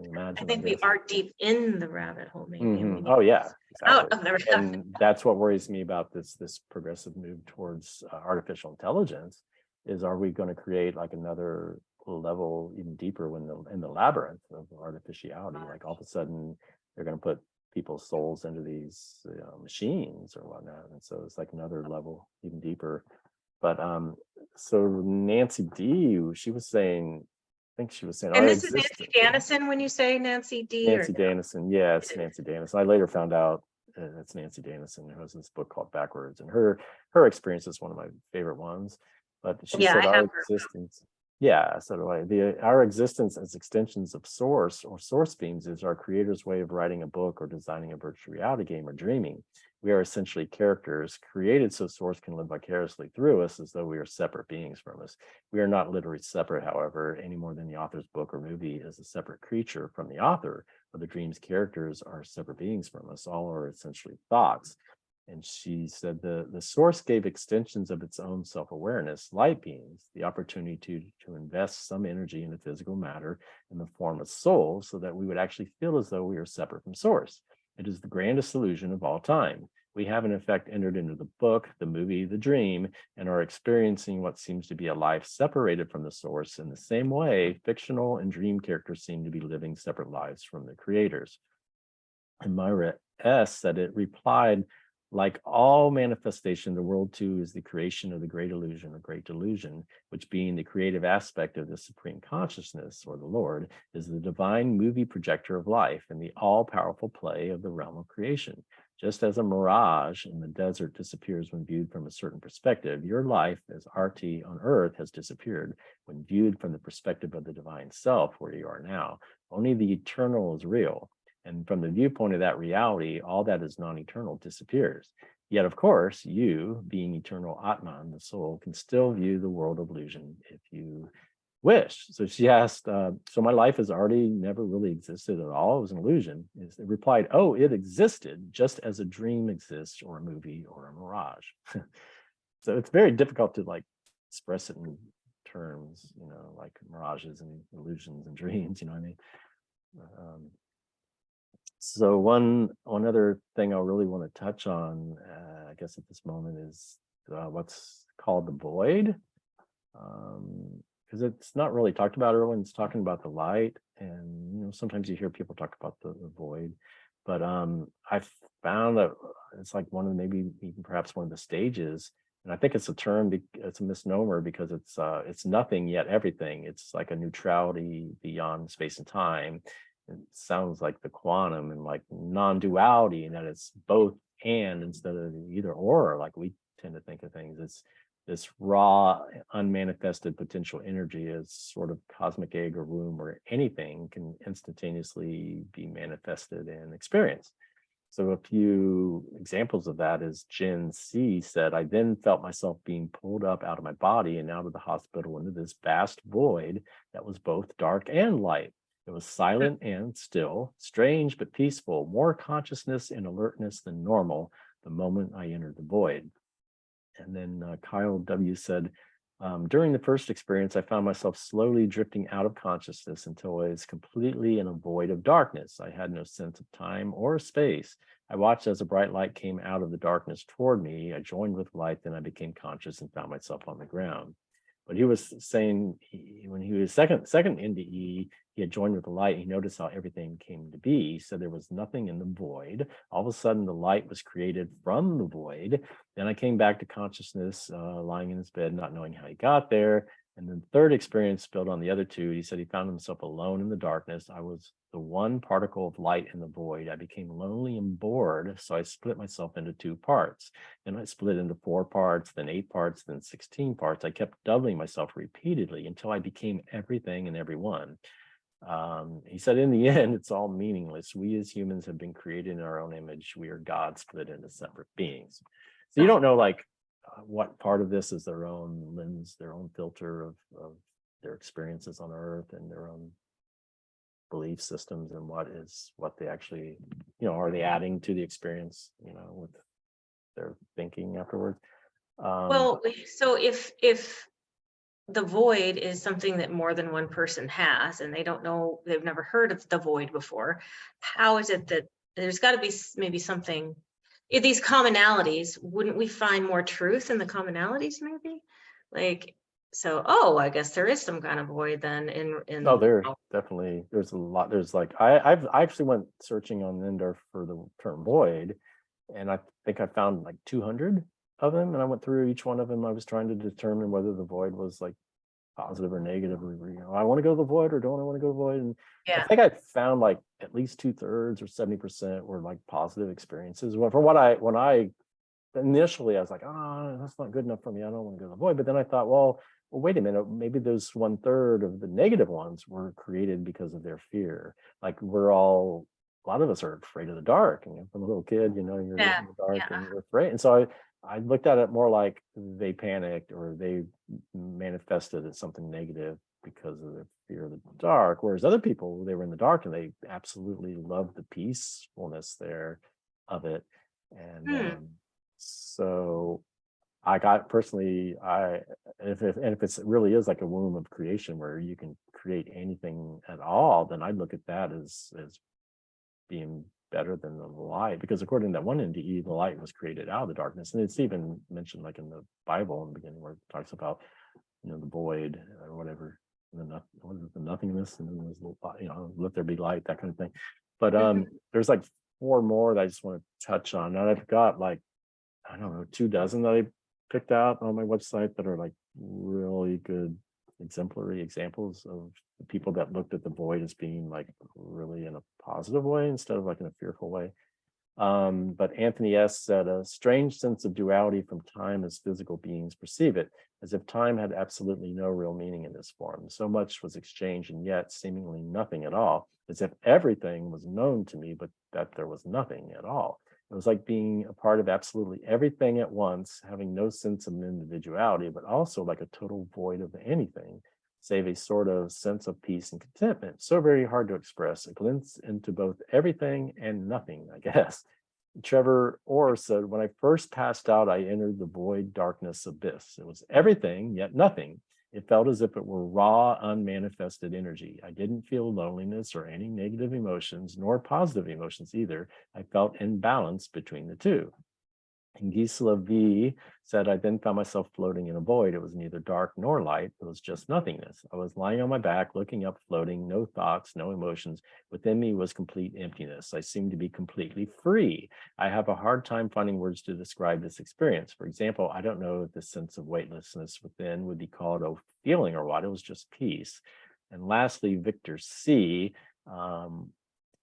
[SPEAKER 2] imagine.
[SPEAKER 1] I think we are deep in the rabbit hole, maybe.
[SPEAKER 2] Mm-hmm. Oh yeah, exactly.
[SPEAKER 1] Out of the rabbit.
[SPEAKER 2] And that's what worries me about this progressive move towards artificial intelligence. Is, are we going to create like another level even deeper in the labyrinth of artificiality? Like all of a sudden they're going to put people's souls into these machines or whatnot, and so it's like another level even deeper. But so Nancy D, she was saying, I think she was saying,
[SPEAKER 1] and this is Nancy Dannison when you say Nancy D?
[SPEAKER 2] Nancy Dannison, yeah, it's Nancy Dannison. I later found out it's Nancy Dannison, who has this book called Backwards, and her experience is one of my favorite ones. But she said our existence, Yeah, so do I. Our existence as extensions of source or source beams is our creator's way of writing a book or designing a virtual reality game or dreaming. We are essentially characters created so source can live vicariously through us as though we are separate beings from us. We are not literally separate, however, any more than the author's book or movie is a separate creature from the author, or the dream's characters are separate beings from us. All are essentially thoughts. And she said the source gave extensions of its own self-awareness, light beings, the opportunity to invest some energy into physical matter in the form of soul so that we would actually feel as though we are separate from source. It is the grandest illusion of all time. We have in effect entered into the book, the movie, the dream, and are experiencing what seems to be a life separated from the source. In the same way, fictional and dream characters seem to be living separate lives from the creators. And Myra S. said it replied, like all manifestation, the world too is the creation of the great illusion or great delusion, which being the creative aspect of the supreme consciousness or the Lord, is the divine movie projector of life and the all-powerful play of the realm of creation. Just as a mirage in the desert disappears when viewed from a certain perspective, your life as RT on earth has disappeared when viewed from the perspective of the divine self where you are now. Only the eternal is real. And from the viewpoint of that reality, all that is non-eternal disappears. Yet, of course, you, being eternal Atman, the soul, can still view the world of illusion if you wish. So she asked, so my life has already never really existed at all. It was an illusion. It replied, oh, it existed just as a dream exists or a movie or a mirage. So it's very difficult to like express it in terms, like mirages and illusions and dreams, you know what I mean? So one other thing I really want to touch on, I guess at this moment, is what's called the void, because it's not really talked about. Everyone's talking about the light, and sometimes you hear people talk about the void, but I found that it's like one of maybe even perhaps one of the stages, and I think it's a term, it's a misnomer because it's nothing yet everything. It's like a neutrality beyond space and time. It sounds like the quantum and like non-duality, and that it's both and instead of either or, like we tend to think of things. It's this raw, unmanifested potential energy is sort of cosmic egg or womb, where anything can instantaneously be manifested and experienced. So a few examples of that is Jen C said, I then felt myself being pulled up out of my body and out of the hospital into this vast void that was both dark and light. It was silent and still, strange but peaceful, more consciousness and alertness than normal the moment I entered the void. And then Kyle W. said, during the first experience, I found myself slowly drifting out of consciousness until I was completely in a void of darkness. I had no sense of time or space. I watched as a bright light came out of the darkness toward me. I joined with light, then I became conscious and found myself on the ground. But he was saying when he was second NDE, he had joined with the light. He noticed how everything came to be. So there was nothing in the void. All of a sudden, the light was created from the void. Then I came back to consciousness, lying in his bed, not knowing how he got there. And then the third experience built on the other two. He said he found himself alone in the darkness. I was the one particle of light in the void. I became lonely and bored, so I split myself into two parts. And I split into 4 parts, then 8 parts, then 16 parts. I kept doubling myself repeatedly until I became everything and everyone. He said, in the end, it's all meaningless. We as humans have been created in our own image. We are God split into separate beings. So you don't know like what part of this is their own lens, their own filter of their experiences on Earth and their own belief systems, and what they actually, are they adding to the experience, with their thinking afterwards.
[SPEAKER 1] Well, so if the void is something that more than one person has, and they don't know, they've never heard of the void before, how is it that there's got to be maybe something, if these commonalities, wouldn't we find more truth in the commonalities maybe? Like, so, I guess there is some kind of void then in
[SPEAKER 2] No, there definitely, there's a lot. There's like, I actually went searching on Endor for the term void, and I think I found like 200 of them, and I went through each one of them. I was trying to determine whether the void was like positive or negative, or I want to go to the void or don't I want to go to the void. And I think I found like at least 2/3 or 70% were like positive experiences. Well, from when I initially I was like, that's not good enough for me, I don't want to go to the void. But then I thought, well, well, wait a minute, maybe those 1/3 of the negative ones were created because of their fear. Like a lot of us are afraid of the dark. And from a little kid, you're
[SPEAKER 1] Yeah,
[SPEAKER 2] in the dark
[SPEAKER 1] yeah.
[SPEAKER 2] and you're afraid. And so I looked at it more like they panicked or they manifested as something negative because of their fear of the dark. Whereas other people, they were in the dark and they absolutely loved the peacefulness there of it. And
[SPEAKER 1] Hmm.
[SPEAKER 2] so I got personally, if it's really is like a womb of creation where you can create anything at all, then I look at that as being better than the light, because according to that one NDE, the light was created out of the darkness, and it's even mentioned like in the Bible in the beginning where it talks about the void or whatever, what is it, the nothingness, and then there's let there be light, that kind of thing. But
[SPEAKER 1] Mhm.
[SPEAKER 2] there's like 4 more that I just want to touch on, and I've got like I don't know 24 that I picked out on my website that are like really good exemplary examples of the people that looked at the void as being like really in a positive way instead of like in a fearful way. But Anthony S. said, a strange sense of duality from time as physical beings perceive it, as if time had absolutely no real meaning in this form. So much was exchanged and yet seemingly nothing at all, as if everything was known to me, but that there was nothing at all. It was like being a part of absolutely everything at once, having no sense of individuality, but also like a total void of anything, save a sort of sense of peace and contentment. So very hard to express, a glimpse into both everything and nothing, I guess. Trevor Orr said, when I first passed out, I entered the void darkness abyss. It was everything, yet nothing. It felt as if it were raw, unmanifested energy. I didn't feel loneliness or any negative emotions, nor positive emotions either. I felt imbalance between the two. And Gisela V said, I then found myself floating in a void. It was neither dark nor light. It was just nothingness. I was lying on my back, looking up, floating, no thoughts, no emotions. Within me was complete emptiness. I seemed to be completely free. I have a hard time finding words to describe this experience. For example, I don't know if this sense of weightlessness within would be called a feeling or what. It was just peace. And lastly, Victor C.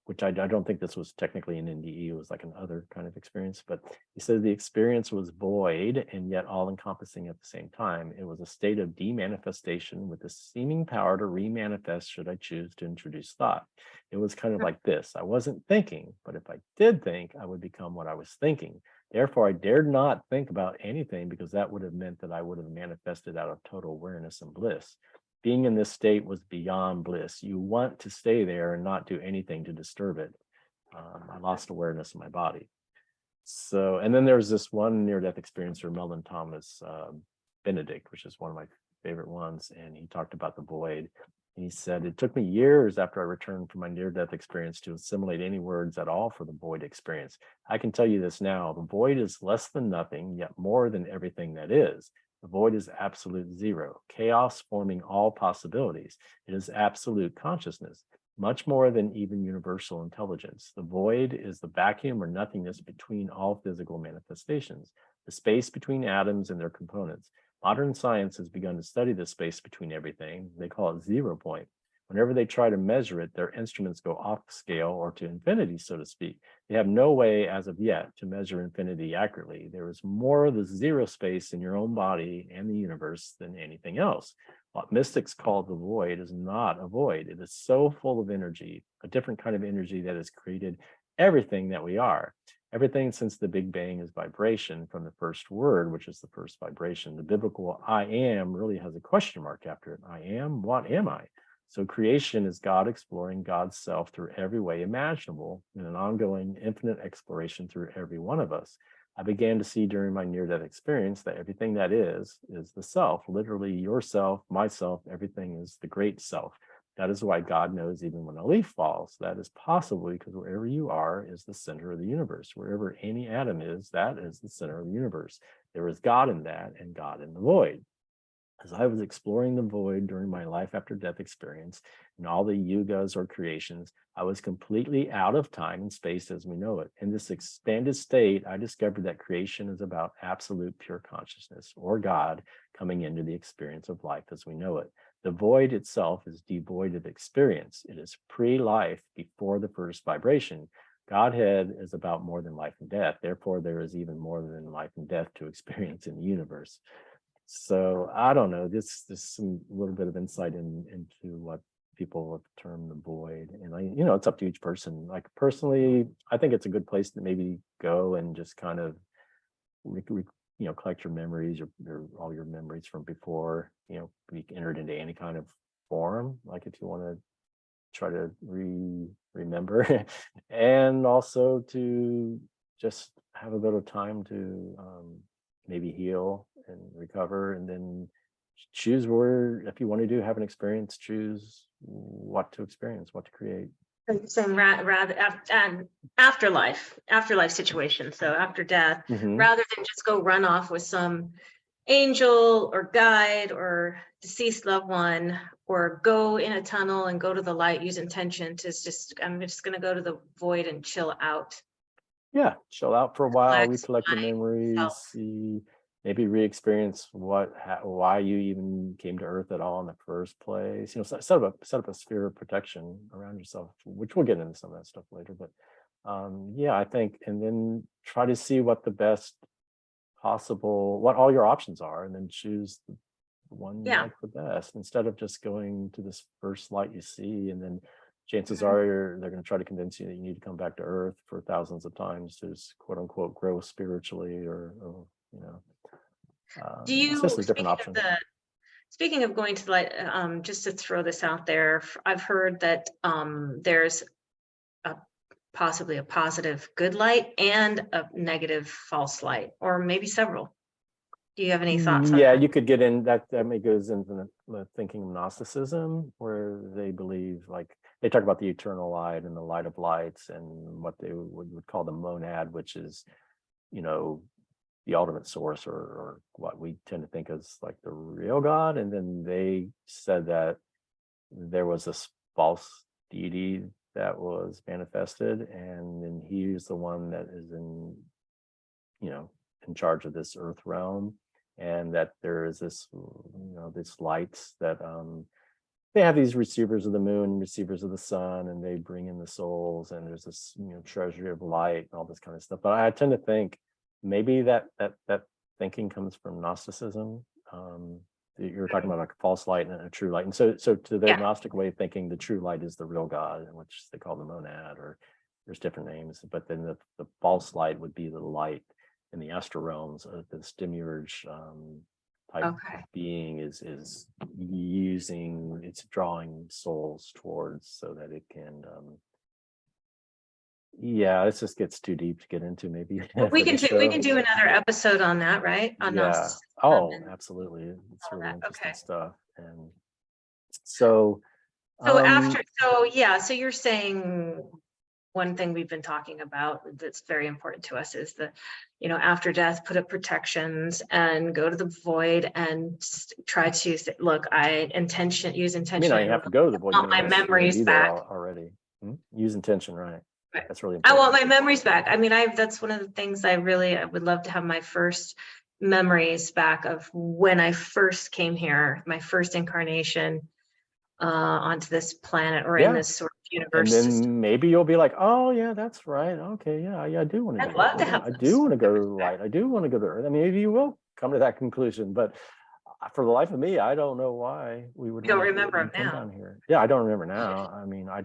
[SPEAKER 2] Which I don't think this was technically an NDE, it was like an other kind of experience, but he said the experience was void and yet all encompassing at the same time. It was a state of demanifestation with the seeming power to remanifest should I choose to introduce thought. It was kind of like this. I wasn't thinking, but if I did think, I would become what I was thinking. Therefore, I dared not think about anything because that would have meant that I would have manifested out of total awareness and bliss. Being in this state was beyond bliss. You want to stay there and not do anything to disturb it. I lost awareness of my body. So, and then there's this one near-death experiencer, Melvin Thomas Benedict, which is one of my favorite ones. And he talked about the void. And he said, it took me years after I returned from my near-death experience to assimilate any words at all for the void experience. I can tell you this now, the void is less than nothing, yet more than everything that is. The void is absolute zero, chaos forming all possibilities. It is absolute consciousness, much more than even universal intelligence. The void is the vacuum or nothingness between all physical manifestations, the space between atoms and their components. Modern science has begun to study the space between everything. They call it 0 point. Whenever they try to measure it, their instruments go off scale or to infinity, so to speak. They have no way as of yet to measure infinity accurately. There is more of the zero space in your own body and the universe than anything else. What mystics call the void is not a void. It is so full of energy, a different kind of energy that has created everything that we are. Everything since the Big Bang is vibration from the first word, which is the first vibration. The biblical I am really has a question mark after it. I am, what am I? So creation is God exploring God's self through every way imaginable in an ongoing infinite exploration through every one of us. I began to see during my near-death experience that everything that is the self, literally yourself, myself, everything is the great self. That is why God knows even when a leaf falls. That is possible because wherever you are is the center of the universe. Wherever any atom is, that is the center of the universe. There is God in that and God in the void. As I was exploring the void during my life after death experience and all the yugas or creations, I was completely out of time and space as we know it. In this expanded state, I discovered that creation is about absolute pure consciousness or God coming into the experience of life as we know it. The void itself is devoid of experience. It is pre-life before the first vibration. Godhead is about more than life and death. Therefore, there is even more than life and death to experience in the universe. So I don't know, this some little bit of insight into what people have termed the void. And it's up to each person. Like personally, I think it's a good place to maybe go and just kind of collect your memories, your all your memories from before, be entered into any kind of form. Like if you want to try to remember, and also to just have a little time to maybe heal and recover, and then choose where, if you want to have an experience, choose what to experience, what to create.
[SPEAKER 1] Saying rather afterlife situation. So after death, rather than just go run off with some angel or guide or deceased loved one, or go in a tunnel and go to the light, use intention to I'm just going to go to the void and chill out.
[SPEAKER 2] Yeah, chill out for a while,
[SPEAKER 1] Relax
[SPEAKER 2] recollect your memories,
[SPEAKER 1] myself.
[SPEAKER 2] see, maybe re-experience why you even came to Earth at all in the first place. Set up a sphere of protection around yourself, which we'll get into some of that stuff later. But yeah, I think, and then try to see what the best possible, what all your options are, and then choose the one you like the best, instead of just going to this first light you see, and then chances are they're going to try to convince you that you need to come back to Earth for thousands of times to quote unquote grow spiritually, or
[SPEAKER 1] Do you,
[SPEAKER 2] it's just a different option.
[SPEAKER 1] Speaking of going to the light, just to throw this out there, I've heard that there's possibly a positive good light and a negative false light, or maybe several. Do you have any thoughts on that?
[SPEAKER 2] Yeah, you could get in that. That may goes into the thinking of Gnosticism, where they believe, like, they talk about the eternal light and the light of lights, and what they would call the monad, which is, the ultimate source, or what we tend to think as like the real God. And then they said that there was this false deity that was manifested, and then he's the one that is in charge of this earth realm, and that there is this these lights that they have these receivers of the moon, receivers of the sun, and they bring in the souls, and there's this treasury of light and all this kind of stuff. But I tend to think maybe that thinking comes from Gnosticism. You're talking about like a false light and a true light, and so to the Gnostic way of thinking, the true light is the real God, which they call the monad, or there's different names. But then the false light would be the light in the astral realms, of this demiurge type being is using, it's drawing souls towards, so that it can this just gets too deep to get into, maybe.
[SPEAKER 1] We can do another episode on that, right? On
[SPEAKER 2] Absolutely, it's really interesting stuff. And so
[SPEAKER 1] so you're saying one thing we've been talking about that's very important to us is the, after death, put up protections and go to the void and try to say, look, use intention.
[SPEAKER 2] You have to go to the void.
[SPEAKER 1] I want my memories back
[SPEAKER 2] already. Use intention, right? That's really
[SPEAKER 1] important. I want my memories back. That's one of the things I would love to have my first memories back of when I first came here, my first incarnation onto this planet, or in this sort of universe.
[SPEAKER 2] And then maybe you'll be like, oh yeah, that's right. Okay, yeah, I do want to.
[SPEAKER 1] I'd love to have.
[SPEAKER 2] I do want to go to light. I do want to go to Earth. Maybe you will come to that conclusion, but for the life of me, I don't know why we would.
[SPEAKER 1] Don't remember them now.
[SPEAKER 2] Down here. Yeah, I don't remember now. I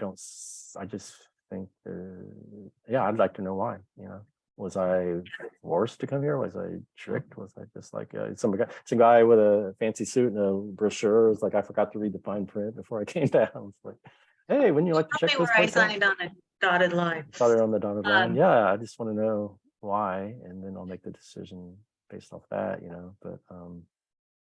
[SPEAKER 2] just think I'd like to know why. Was I forced to come here? Was I tricked? Was I just like some guy with a fancy suit and a brochure was like, I forgot to read the fine print before I came down. It's like, hey, wouldn't you like to check this
[SPEAKER 1] I signed on a dotted line.
[SPEAKER 2] Started on the dotted line. Yeah, I just want to know why, and then I'll make the decision based off that. But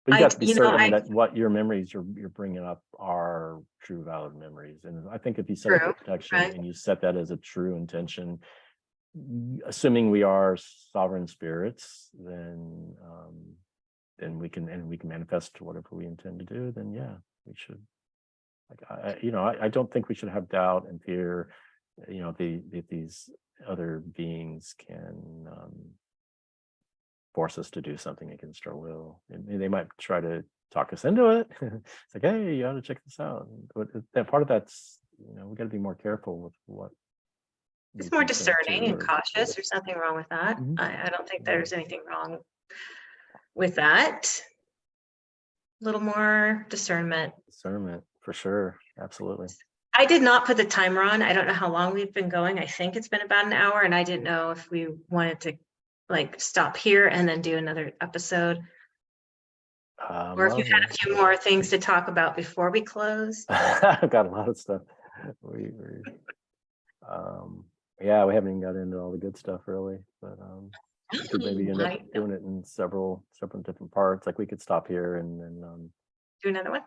[SPEAKER 2] you got to be certain that what your memories you're bringing up are true, valid memories. And I think if you set up a protection and you set that as a true intention, assuming we are sovereign spirits, then we can manifest whatever we intend to do. Then we should. I don't think we should have doubt and fear. That these other beings can force us to do something against our will. And they might try to talk us into it. It's like, hey, you ought to check this out. But that part of that's, we got to be more careful with what.
[SPEAKER 1] It's more discerning and cautious. There's nothing wrong with that. I don't think there's anything wrong with that. little more discernment.
[SPEAKER 2] Discernment, for sure. Absolutely.
[SPEAKER 1] I did not put the timer on. I don't know how long we've been going. I think it's been about an hour, and I didn't know if we wanted to like stop here and then do another episode, or if you had a few more things to talk about before we close.
[SPEAKER 2] I've got a lot of stuff. Yeah, we haven't even got into all the good stuff really, but we could maybe end up doing it in several different parts. Like we could stop here and then
[SPEAKER 1] do another one.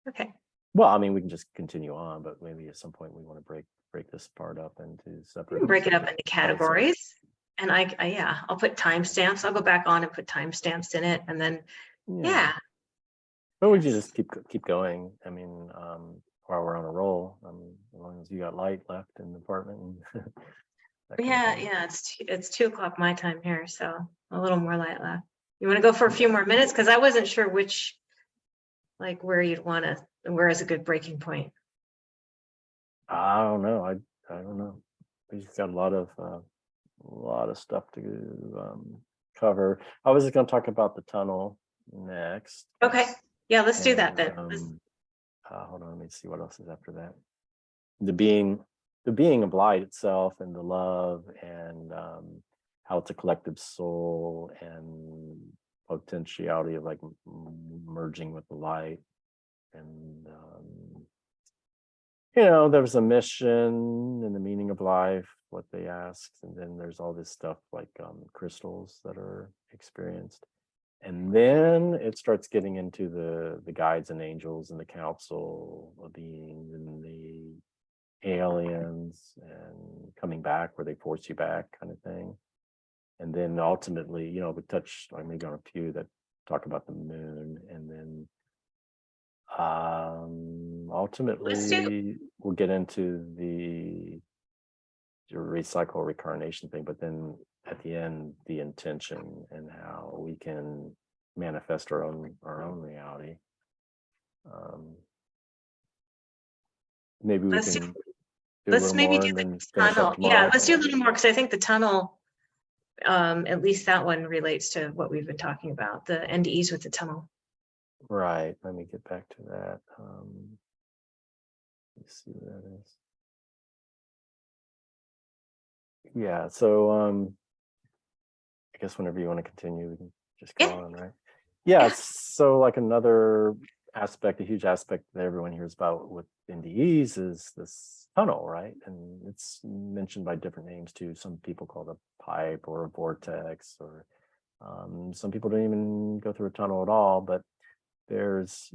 [SPEAKER 1] Okay.
[SPEAKER 2] Well, I mean, we can just continue on, but maybe at some point we want to break this part up into separate.
[SPEAKER 1] Break it up into categories, and yeah, I'll put timestamps. I'll go back on and put timestamps in it, and then yeah.
[SPEAKER 2] But we can just keep going. I mean, while we're on a roll, as long as you got light left in the apartment. And
[SPEAKER 1] yeah, it's 2:00 my time here, so a little more light left. You want to go for a few more minutes, because I wasn't sure which, like where you'd want to, where is a good breaking point.
[SPEAKER 2] I don't know. I don't know. We've got a lot of stuff to cover. I was just going to talk about the tunnel next.
[SPEAKER 1] Okay. Yeah, let's do that then.
[SPEAKER 2] Hold on, let me see what else is after that. The being of light itself, and the love, and how it's a collective soul, and potentiality of like merging with the light. And there was a mission and the meaning of life, what they asked, and then there's all this stuff like crystals that are experienced. And then it starts getting into the guides and angels and the council of beings and the aliens and coming back where they force you back kind of thing. And then ultimately, we touch maybe on a few that talk about the moon. And then ultimately we'll get into the recycle reincarnation thing, but then at the end, the intention and how we can manifest our own reality. Maybe we can do a little more and then finish up tomorrow.
[SPEAKER 1] Yeah, let's do a little more, because I think the tunnel, at least that one relates to what we've been talking about, the NDEs with the tunnel.
[SPEAKER 2] Right. Let me get back to that. Let's see what that is. Yeah, so I guess whenever you want to continue, we can just go on, right? Yeah, so like another aspect, a huge aspect that everyone hears about with NDEs is this tunnel, right? And it's mentioned by different names too. Some people call it a pipe or a vortex, or some people don't even go through a tunnel at all, but there's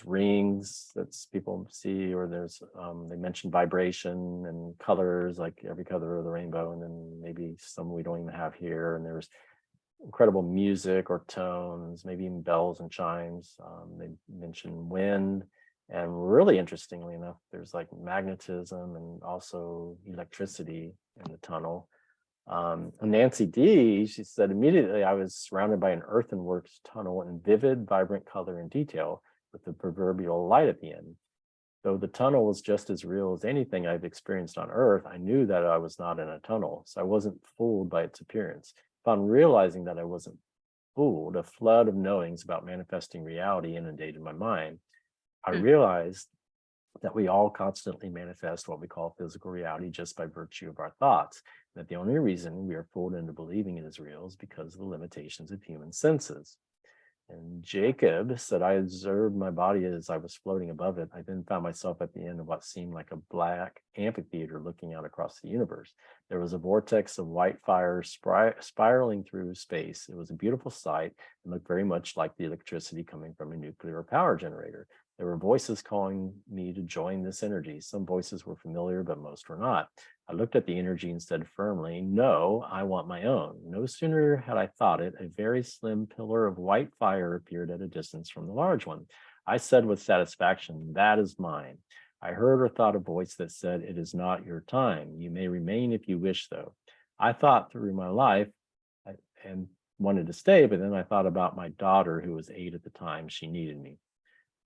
[SPEAKER 2] rings that people see, or there's they mention vibration and colors, like every color of the rainbow, and then maybe some we don't even have here. And there's incredible music or tones, maybe even bells and chimes. They mention wind, and really interestingly enough, there's like magnetism and also electricity in the tunnel. Nancy D, she said, immediately I was surrounded by an earthenworks tunnel in vivid, vibrant color and detail, with the proverbial light at the end. Though the tunnel was just as real as anything I've experienced on Earth, I knew that I was not in a tunnel, so I wasn't fooled by its appearance. Upon realizing that I wasn't fooled, a flood of knowings about manifesting reality inundated my mind. I realized that we all constantly manifest what we call physical reality just by virtue of our thoughts, and that the only reason we are fooled into believing it is real is because of the limitations of human senses. And Jacob said, I observed my body as I was floating above it. I then found myself at the end of what seemed like a black amphitheater looking out across the universe. There was a vortex of white fire spiraling through space. It was a beautiful sight and looked very much like the electricity coming from a nuclear power generator. There were voices calling me to join this energy. Some voices were familiar, but most were not. I looked at the energy and said firmly, no, I want my own. No sooner had I thought it, a very slim pillar of white fire appeared at a distance from the large one. I said with satisfaction, that is mine. I heard or thought a voice that said, it is not your time. You may remain if you wish, though. I thought through my life and wanted to stay, but then I thought about my daughter, who was 8 at the time. She needed me.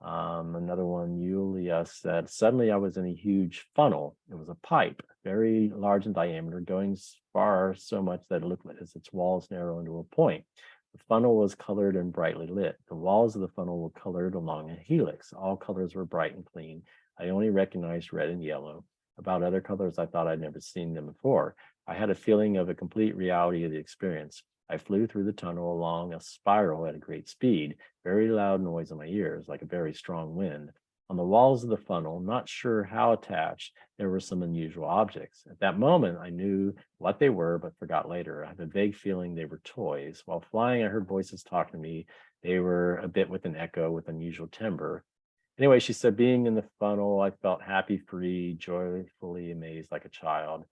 [SPEAKER 2] Another one, Yulia said, suddenly I was in a huge funnel. It was a pipe, very large in diameter, going far so much that it looked as its walls narrow into a point. The funnel was colored and brightly lit. The walls of the funnel were colored along a helix. All colors were bright and clean. I only recognized red and yellow. About other colors, I thought I'd never seen them before. I had a feeling of a complete reality of the experience. I flew through the tunnel along a spiral at a great speed, very loud noise in my ears, like a very strong wind. On the walls of the funnel, not sure how attached, there were some unusual objects. At that moment, I knew what they were, but forgot later. I have a vague feeling they were toys. While flying, I heard voices talking to me. They were a bit with an echo with unusual timbre. Anyway, she said, being in the funnel, I felt happy, free, joyfully amazed like a child.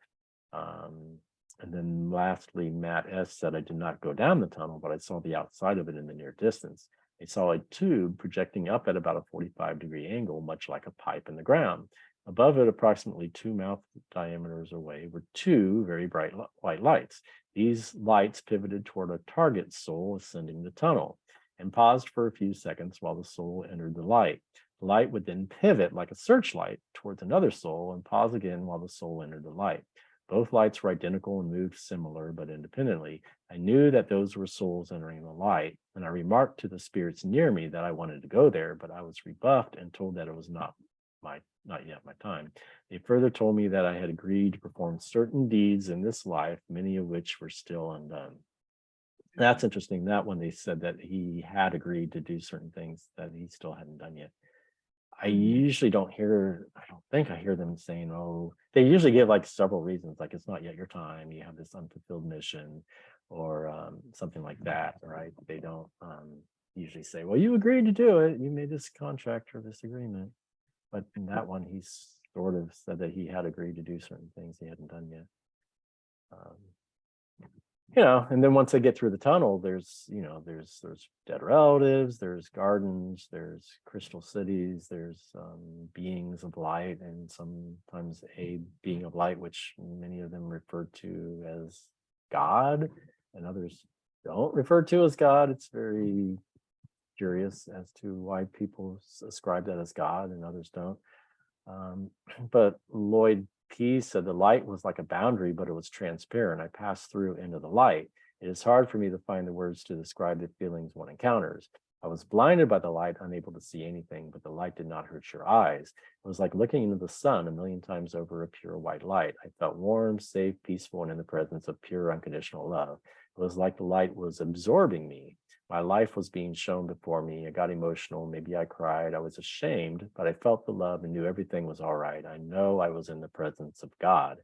[SPEAKER 2] And then lastly, Matt S. said, I did not go down the tunnel, but I saw the outside of it in the near distance. I saw a tube projecting up at about a 45-degree angle, much like a pipe in the ground. Above it, approximately 2 mouth diameters away, were 2 very bright white lights. These lights pivoted toward a target soul ascending the tunnel and paused for a few seconds while the soul entered the light. The light would then pivot like a searchlight towards another soul and pause again while the soul entered the light. Both lights were identical and moved similar but independently. I knew that those were souls entering the light, and I remarked to the spirits near me that I wanted to go there, but I was rebuffed and told that it was not yet my time. They further told me that I had agreed to perform certain deeds in this life, many of which were still undone. That's interesting. That one, they said that he had agreed to do certain things that he still hadn't done yet. I usually don't think I hear them saying, oh, they usually give like several reasons, like it's not yet your time, you have this unfulfilled mission, or something like that, right? They don't usually say, well, you agreed to do it, you made this contract or this agreement. But in that one, he sort of said that he had agreed to do certain things he hadn't done yet. And then once they get through the tunnel, there's dead relatives, there's gardens, there's crystal cities, there's beings of light, and sometimes a being of light, which many of them refer to as God, and others don't refer to as God. It's very curious as to why people ascribe that as God and others don't. But Lloyd P said the light was like a boundary, but it was transparent. I passed through into the light. It is hard for me to find the words to describe the feelings one encounters. I was blinded by the light, unable to see anything, but the light did not hurt your eyes. It was like looking into the sun 1,000,000 times over a pure white light. I felt warm, safe, peaceful, and in the presence of pure, unconditional love. It was like the light was absorbing me. My life was being shown before me. I got emotional. Maybe I cried. I was ashamed, but I felt the love and knew everything was all right. I know I was in the presence of God.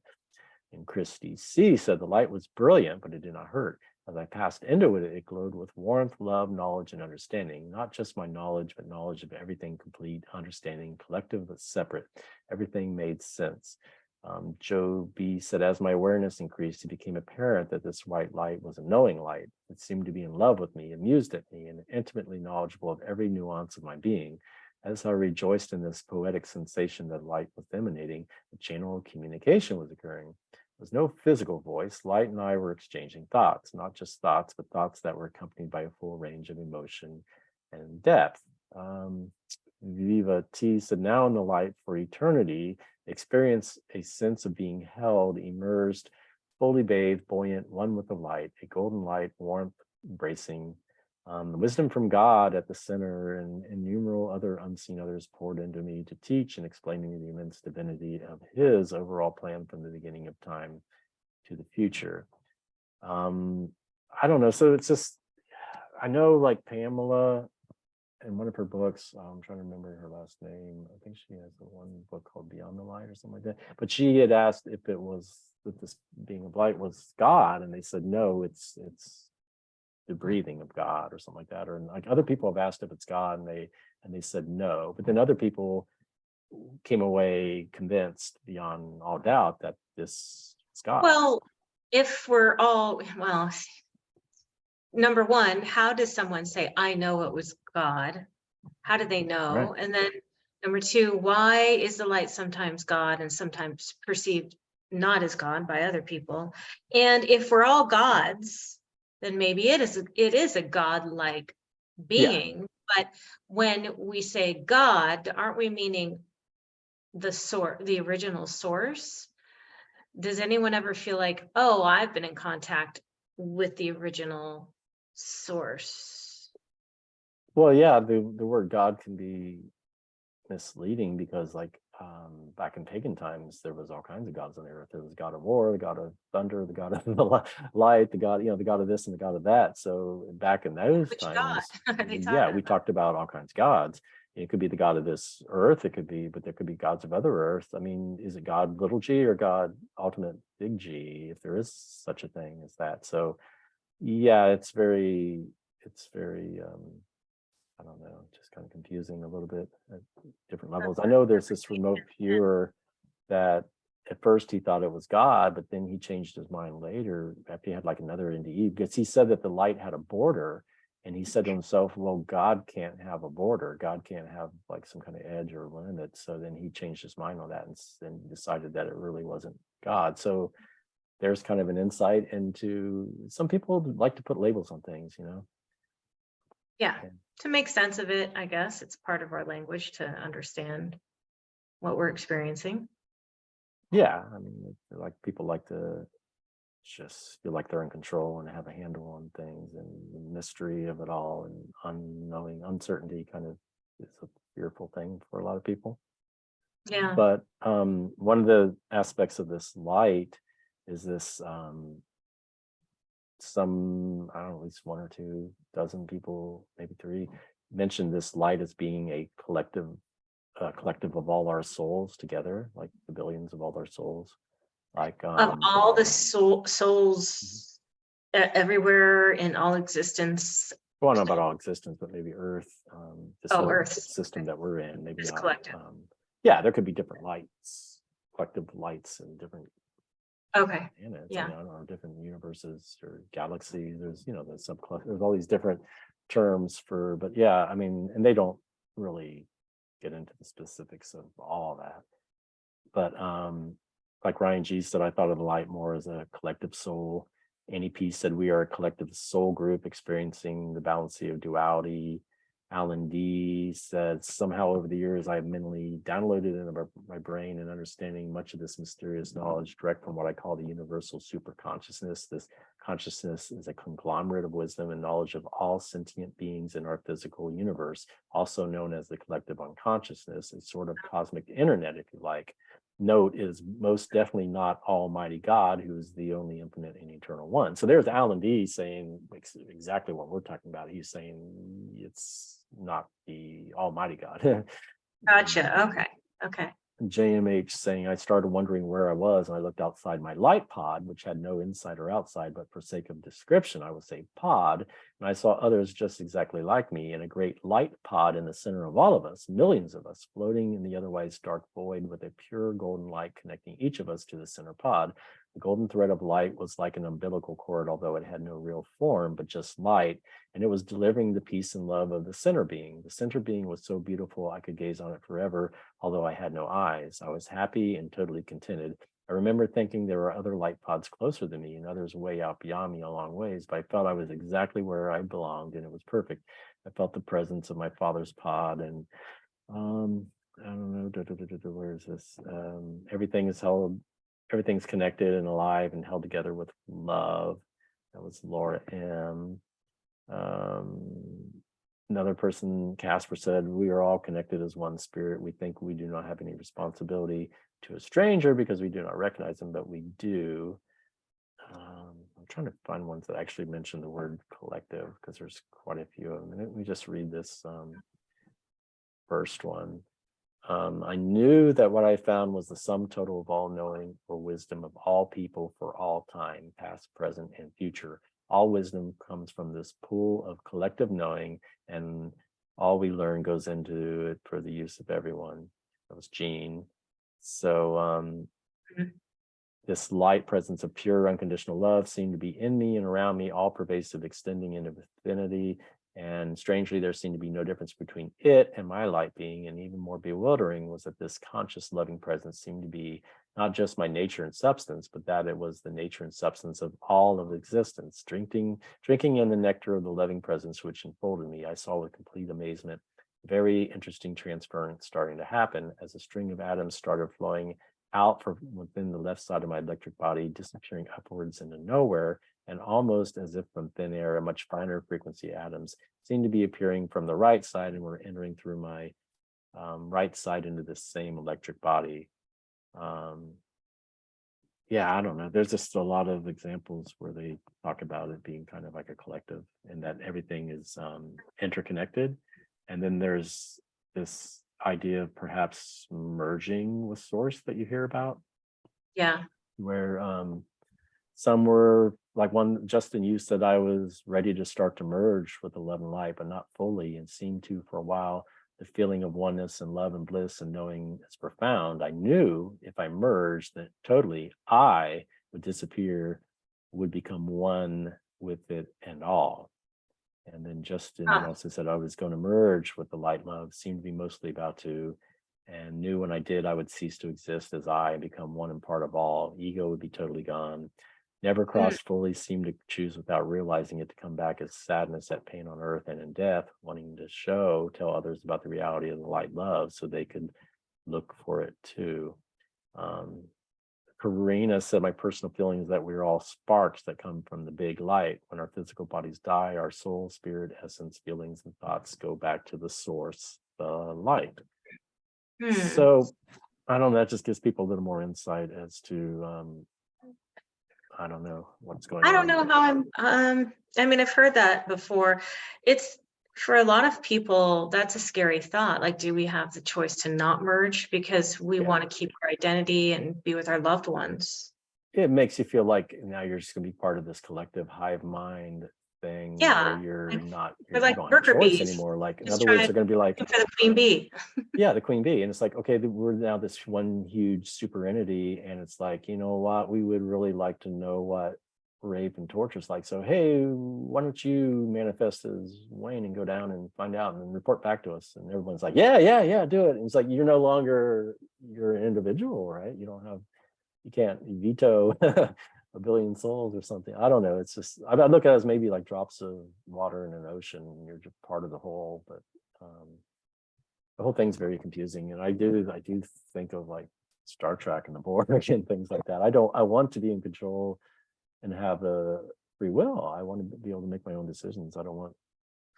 [SPEAKER 2] And Christy C said the light was brilliant, but it did not hurt. As I passed into it, it glowed with warmth, love, knowledge, and understanding. Not just my knowledge, but knowledge of everything, complete understanding, collective but separate. Everything made sense. Joe B said, as my awareness increased, it became apparent that this white light was a knowing light. It seemed to be in love with me, amused at me, and intimately knowledgeable of every nuance of my being. As I rejoiced in this poetic sensation that light was emanating, a channel of communication was occurring. There was no physical voice. Light and I were exchanging thoughts, not just thoughts, but thoughts that were accompanied by a full range of emotion and depth. Viva T said, now in the light for eternity, experience a sense of being held, immersed, fully bathed, buoyant, one with the light, a golden light, warmth, embracing. Wisdom from God at the center, and innumerable other unseen others poured into me to teach and explain to me the immense divinity of his overall plan from the beginning of time to the future. I don't know. So it's just, I know like Pamela, in one of her books, I'm trying to remember her last name. I think she has the one book called Beyond the Light or something like that. But she had asked if it was that this being of light was God, and they said no, it's the breathing of God or something like that. Or like other people have asked if it's God, and they said no. But then other people came away convinced beyond all doubt that this is God.
[SPEAKER 1] Well, if we're all, well, number one, how does someone say, I know it was God? How do they know?
[SPEAKER 2] Right.
[SPEAKER 1] And then number two, why is the light sometimes God and sometimes perceived not as God by other people? And if we're all gods, then maybe it is a God-like being. Yeah. But when we say God, aren't we meaning the original source? Does anyone ever feel like, oh, I've been in contact with the original source.
[SPEAKER 2] Well, yeah, the word God can be misleading because like back in pagan times there was all kinds of gods on the earth. There was God of war, the god of thunder, the god of the light, the god, the god of this and the god of that. So back in those
[SPEAKER 1] Which
[SPEAKER 2] times,
[SPEAKER 1] God are they
[SPEAKER 2] yeah,
[SPEAKER 1] talking
[SPEAKER 2] we
[SPEAKER 1] about?
[SPEAKER 2] talked about all kinds of gods. It could be the god of this earth, it could be, but there could be gods of other earth. I mean, is it God little g or God ultimate big G, if there is such a thing as that? So yeah, it's very I don't know, just kind of confusing a little bit at different levels. I know there's this remote viewer that at first he thought it was God, but then he changed his mind later after he had like another NDE because he said that the light had a border. And he said to himself, well, God can't have a border. God can't have like some kind of edge or limit. So then he changed his mind on that and then decided that it really wasn't God. So there's kind of an insight into some people like to put labels on things,
[SPEAKER 1] Yeah, to make sense of it, I guess it's part of our language to understand what we're experiencing.
[SPEAKER 2] Yeah, I mean, like people like to just feel like they're in control and have a handle on things, and the mystery of it all and unknowing uncertainty kind of is a fearful thing for a lot of people.
[SPEAKER 1] Yeah.
[SPEAKER 2] But one of the aspects of this light is this some, I don't know, at least one or two dozen people, maybe three, mentioned this light as being a collective of all our souls together, like the billions of all our souls, like
[SPEAKER 1] Of all the souls everywhere in all existence.
[SPEAKER 2] well, I don't know about all existence, but maybe Earth, this
[SPEAKER 1] Oh,
[SPEAKER 2] little
[SPEAKER 1] Earth.
[SPEAKER 2] system that we're in, maybe
[SPEAKER 1] It's
[SPEAKER 2] not.
[SPEAKER 1] collective.
[SPEAKER 2] Yeah, there could be different lights, collective lights, and different
[SPEAKER 1] Okay.
[SPEAKER 2] planets.
[SPEAKER 1] Yeah.
[SPEAKER 2] I mean, I don't know, different universes or galaxies. There's, the subcluster. There's all these different terms for, but yeah, I mean, and they don't really get into the specifics of all that. But like Ryan G said, I thought of the light more as a collective soul. Annie P said we are a collective soul group experiencing the balancing of duality. Alan D said somehow over the years I've mentally downloaded into my brain and understanding much of this mysterious knowledge direct from what I call the universal super consciousness. This consciousness is a conglomerate of wisdom and knowledge of all sentient beings in our physical universe, also known as the collective unconsciousness, a sort of cosmic internet, if you like. Note is most definitely not Almighty God, who is the only infinite and eternal one. So there's Alan D saying exactly what we're talking about. He's saying it's not the Almighty God.
[SPEAKER 1] Gotcha. Okay. Okay.
[SPEAKER 2] JMH saying, I started wondering where I was, and I looked outside my light pod, which had no inside or outside, but for sake of description, I would say pod. And I saw others just exactly like me in a great light pod in the center of all of us, millions of us, floating in the otherwise dark void with a pure golden light connecting each of us to the center pod. The golden thread of light was like an umbilical cord, although it had no real form, but just light. And it was delivering the peace and love of the center being. The center being was so beautiful, I could gaze on it forever, although I had no eyes. I was happy and totally contented. I remember thinking there were other light pods closer than me and others way out beyond me a long ways, but I felt I was exactly where I belonged and it was perfect. I felt the presence of my father's pod and I don't know, where is this? Everything's connected and alive and held together with love. That was Laura M. Another person, Casper, said, we are all connected as one spirit. We think we do not have any responsibility to a stranger because we do not recognize them, but we do. I'm trying to find ones that actually mention the word collective because there's quite a few of them. Let me just read this first one. I knew that what I found was the sum total of all knowing or wisdom of all people for all time, past, present, and future. All wisdom comes from this pool of collective knowing, and all we learn goes into it for the use of everyone. That was Jean. So this light presence of pure unconditional love seemed to be in me and around me, all pervasive, extending into infinity. And strangely, there seemed to be no difference between it and my light being. And even more bewildering was that this conscious, loving presence seemed to be not just my nature and substance, but that it was the nature and substance of all of existence. Drinking in the nectar of the loving presence which enfolded me, I saw with complete amazement very interesting transference starting to happen as a string of atoms started flowing out from within the left side of my electric body, disappearing upwards into nowhere, and almost as if from thin air, a much finer frequency atoms seemed to be appearing from the right side and were entering through my right side into the same electric body. Yeah, I don't know. There's just a lot of examples where they talk about it being kind of like a collective and that everything is interconnected. And then there's this idea of perhaps merging with source that you hear about,
[SPEAKER 1] Yeah.
[SPEAKER 2] where some were like one, Justin, you said I was ready to start to merge with the love and light, but not fully, and seemed to for a while. The feeling of oneness and love and bliss and knowing it's profound. I knew if I merged that totally, I would disappear, would become one with it and all. And then Justin also said I was going to merge with the light love, seemed to be mostly about to, and knew when I did, I would cease to exist as I and become one and part of all. Ego would be totally gone. Never crossed fully, seemed to choose without realizing it to come back as sadness at pain on earth and in death, wanting to tell others about the reality of the light love so they could look for it too. Karina said, my personal feeling is that we're all sparks that come from the big light. When our physical bodies die, our soul, spirit, essence, feelings, and thoughts go back to the source, the light. So I don't know, that just gives people a little more insight as to I don't know what's going on.
[SPEAKER 1] I don't know how I mean, I've heard that before. It's for a lot of people, that's a scary thought. Like, do we have the choice to not merge because we want to keep our identity and be with our loved ones?
[SPEAKER 2] It makes you feel like now you're just going to be part of this collective hive mind thing where you're not, you
[SPEAKER 1] like
[SPEAKER 2] don't have a
[SPEAKER 1] worker
[SPEAKER 2] choice
[SPEAKER 1] bees.
[SPEAKER 2] anymore. Like, in
[SPEAKER 1] Just
[SPEAKER 2] other words, they're going to be like,
[SPEAKER 1] for the queen bee.
[SPEAKER 2] yeah, the queen bee. And it's like, okay, we're now this one huge super entity. And it's like, you know what, we would really like to know what rape and torture is like. So, hey, why don't you manifest as Wayne and go down and find out and then report back to us? And everyone's like, yeah, do it. And it's like, you're no longer, you're an individual, right? You can't veto a billion souls or something. I don't know. It's just, I look at it as maybe like drops of water in an ocean and you're just part of the whole, but the whole thing's very confusing. And I do think of like Star Trek and the Borg and things like that. I want to be in control and have a free will. I want to be able to make my own decisions. I don't want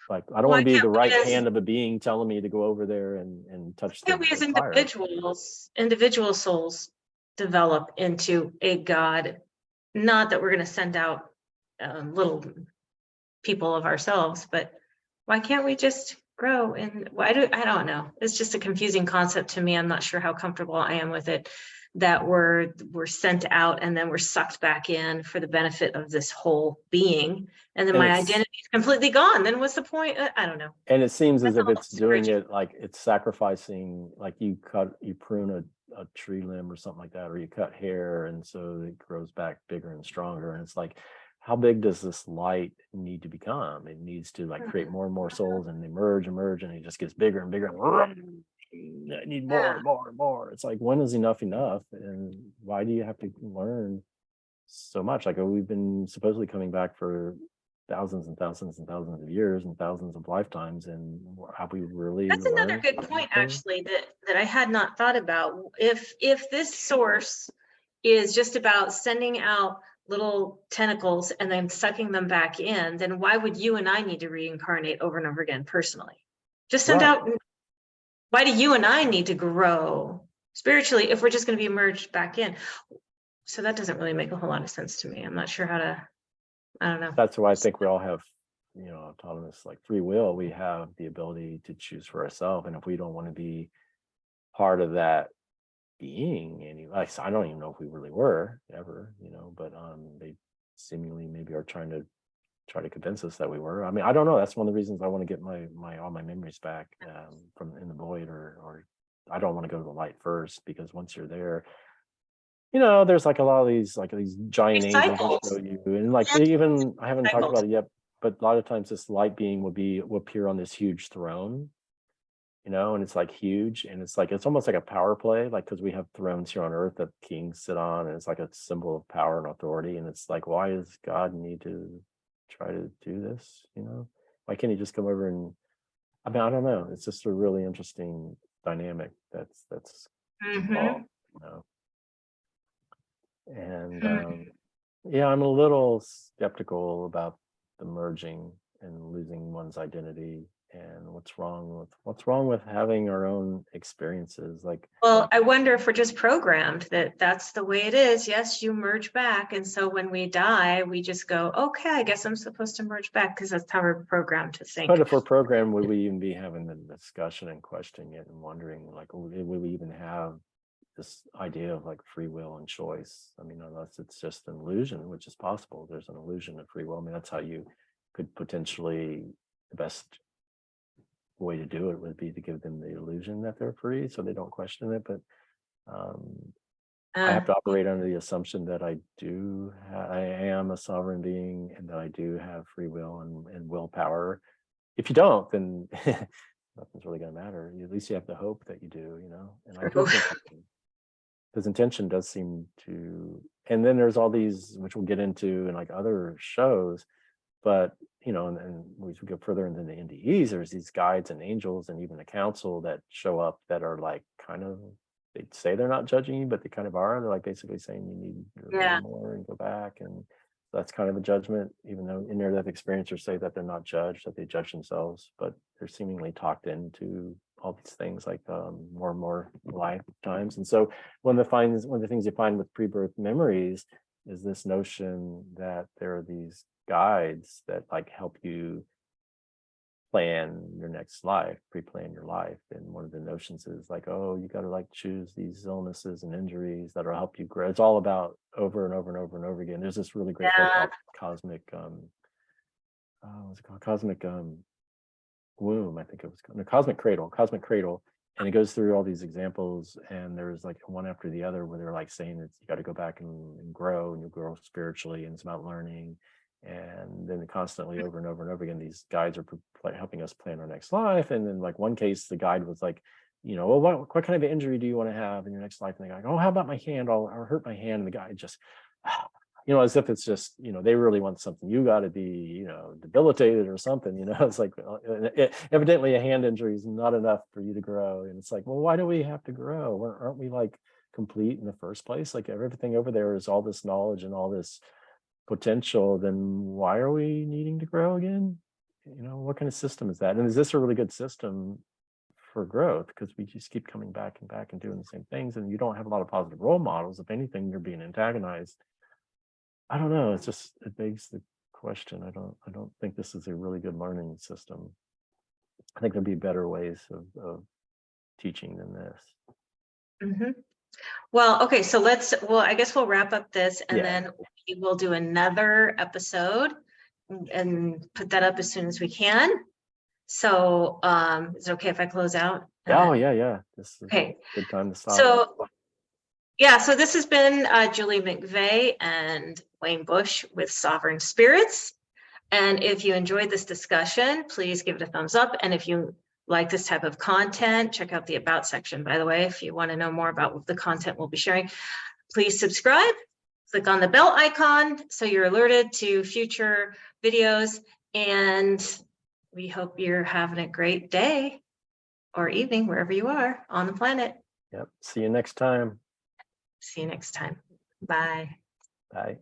[SPEAKER 2] to be the right hand of a being telling me to go over there and touch the
[SPEAKER 1] we as
[SPEAKER 2] fire.
[SPEAKER 1] individual souls develop into a God, not that we're going to send out little people of ourselves, but why can't we just grow? And I don't know. It's just a confusing concept to me. I'm not sure how comfortable I am with it, that we're sent out and then we're sucked back in for the benefit of this whole being. And then my identity is completely gone. Then what's the point? I don't know.
[SPEAKER 2] And it seems as if it's doing it like it's sacrificing, like you prune a tree limb or something like that, or you cut hair and so it grows back bigger and stronger. And it's like, how big does this light need to become? It needs to like create more and more souls and emerge, and it just gets bigger and bigger. I need more and more and more. It's like, when is enough? And why do you have to learn so much? Like, we've been supposedly coming back for thousands and thousands and thousands of years and thousands of lifetimes, and have we really?
[SPEAKER 1] That's another good point, actually, that I had not thought about. If this source is just about sending out little tentacles and then sucking them back in, then why would you and I need to reincarnate over and over again personally? Just send out. Why do you and I need to grow spiritually if we're just going to be merged back in? So that doesn't really make a whole lot of sense to me. I'm not sure how to, I don't know.
[SPEAKER 2] That's why I think we all have, autonomous, like, free will. We have the ability to choose for ourselves. And if we don't want to be part of that being, I don't even know if we really were ever, but they seemingly maybe are trying to convince us that we were. I mean, I don't know. That's one of the reasons I want to get all my memories back from in the void, or I don't want to go to the light first, because once you're there, there's like a lot of these giant angels that show you, and like even I haven't talked about it yet, but a lot of times this light being will appear on this huge throne, and it's like huge, and it's almost like a power play, like, because we have thrones here on earth that kings sit on, and it's like a symbol of power and authority, and it's like, why does God need to try to do this? Why can't he just come over and, I mean, I don't know. It's just a really interesting dynamic that's involved, And
[SPEAKER 1] Hmm.
[SPEAKER 2] yeah, I'm a little skeptical about the merging and losing one's identity, and what's wrong with having our own experiences.
[SPEAKER 1] Well, I wonder if we're just programmed that that's the way it is. Yes, you merge back. And so when we die, we just go, okay, I guess I'm supposed to merge back because that's how we're programmed to think.
[SPEAKER 2] But if we're programmed, would we even be having the discussion and questioning it and wondering, like, would we even have this idea of like free will and choice? I mean, unless it's just an illusion, which is possible. There's an illusion of free will. I mean, that's how you could potentially, the best way to do it would be to give them the illusion that they're free so they don't question it. But I have to operate under the assumption that I am a sovereign being, and that I do have free will and willpower. If you don't, then nothing's really going to matter. At least you have the hope that you do, and I do think because intention does seem to. And then there's all these, which we'll get into in like other shows, but and as we go further into the NDEs, there's these guides and angels and even a council that show up that are like kind of, they say they're not judging you, but they kind of are. They're like basically saying you need to learn more and go back. And that's kind of a judgment, even though in near death experiencers say that they're not judged, that they judge themselves, but they're seemingly talked into all these things like more and more lifetimes. And so one of the things you find with pre-birth memories is this notion that there are these guides that like help you plan your next life, pre-plan your life. And one of the notions is like, oh, you got to like choose these illnesses and injuries that'll help you grow. It's all about over and over and over and over again. There's this really great book called Cosmic what's it called? Cosmic Womb, I think it was called. No, Cosmic Cradle. And it goes through all these examples, and there's like one after the other where they're like saying that you got to go back and grow, and you grow spiritually, and it's about learning. And then constantly over and over and over again, these guides are helping us plan our next life. And then like one case, the guide was like, well, what kind of injury do you want to have in your next life? And the guy, oh, how about my hand? I'll hurt my hand. And the guy just, as if it's just, they really want something. You got to be, debilitated or something, it's like, evidently a hand injury is not enough for you to grow. And it's like, well, why do we have to grow? Aren't we like complete in the first place? Like everything over there is all this knowledge and all this potential. Then why are we needing to grow again? What kind of system is that? And is this a really good system for growth? Because we just keep coming back and back and doing the same things, and you don't have a lot of positive role models. If anything, you're being antagonized. I don't know. It begs the question. I don't think this is a really good learning system. I think there'd be better ways of teaching than this.
[SPEAKER 1] Mm-hmm. Well, okay, so I guess we'll wrap up this, and then we will do another episode and put that up as soon as we can. So is it okay if I close out?
[SPEAKER 2] Oh, yeah. This is
[SPEAKER 1] okay.
[SPEAKER 2] A good time to stop.
[SPEAKER 1] So this has been Julie McVeigh and Wayne Bush with Sovereign Spirits. And if you enjoyed this discussion, please give it a thumbs up. And if you like this type of content, check out the About section, by the way, if you want to know more about the content we'll be sharing. Please subscribe, click on the bell icon so you're alerted to future videos. And we hope you're having a great day or evening, wherever you are on the planet.
[SPEAKER 2] Yep. See you next time.
[SPEAKER 1] See you next time. Bye.
[SPEAKER 2] Bye.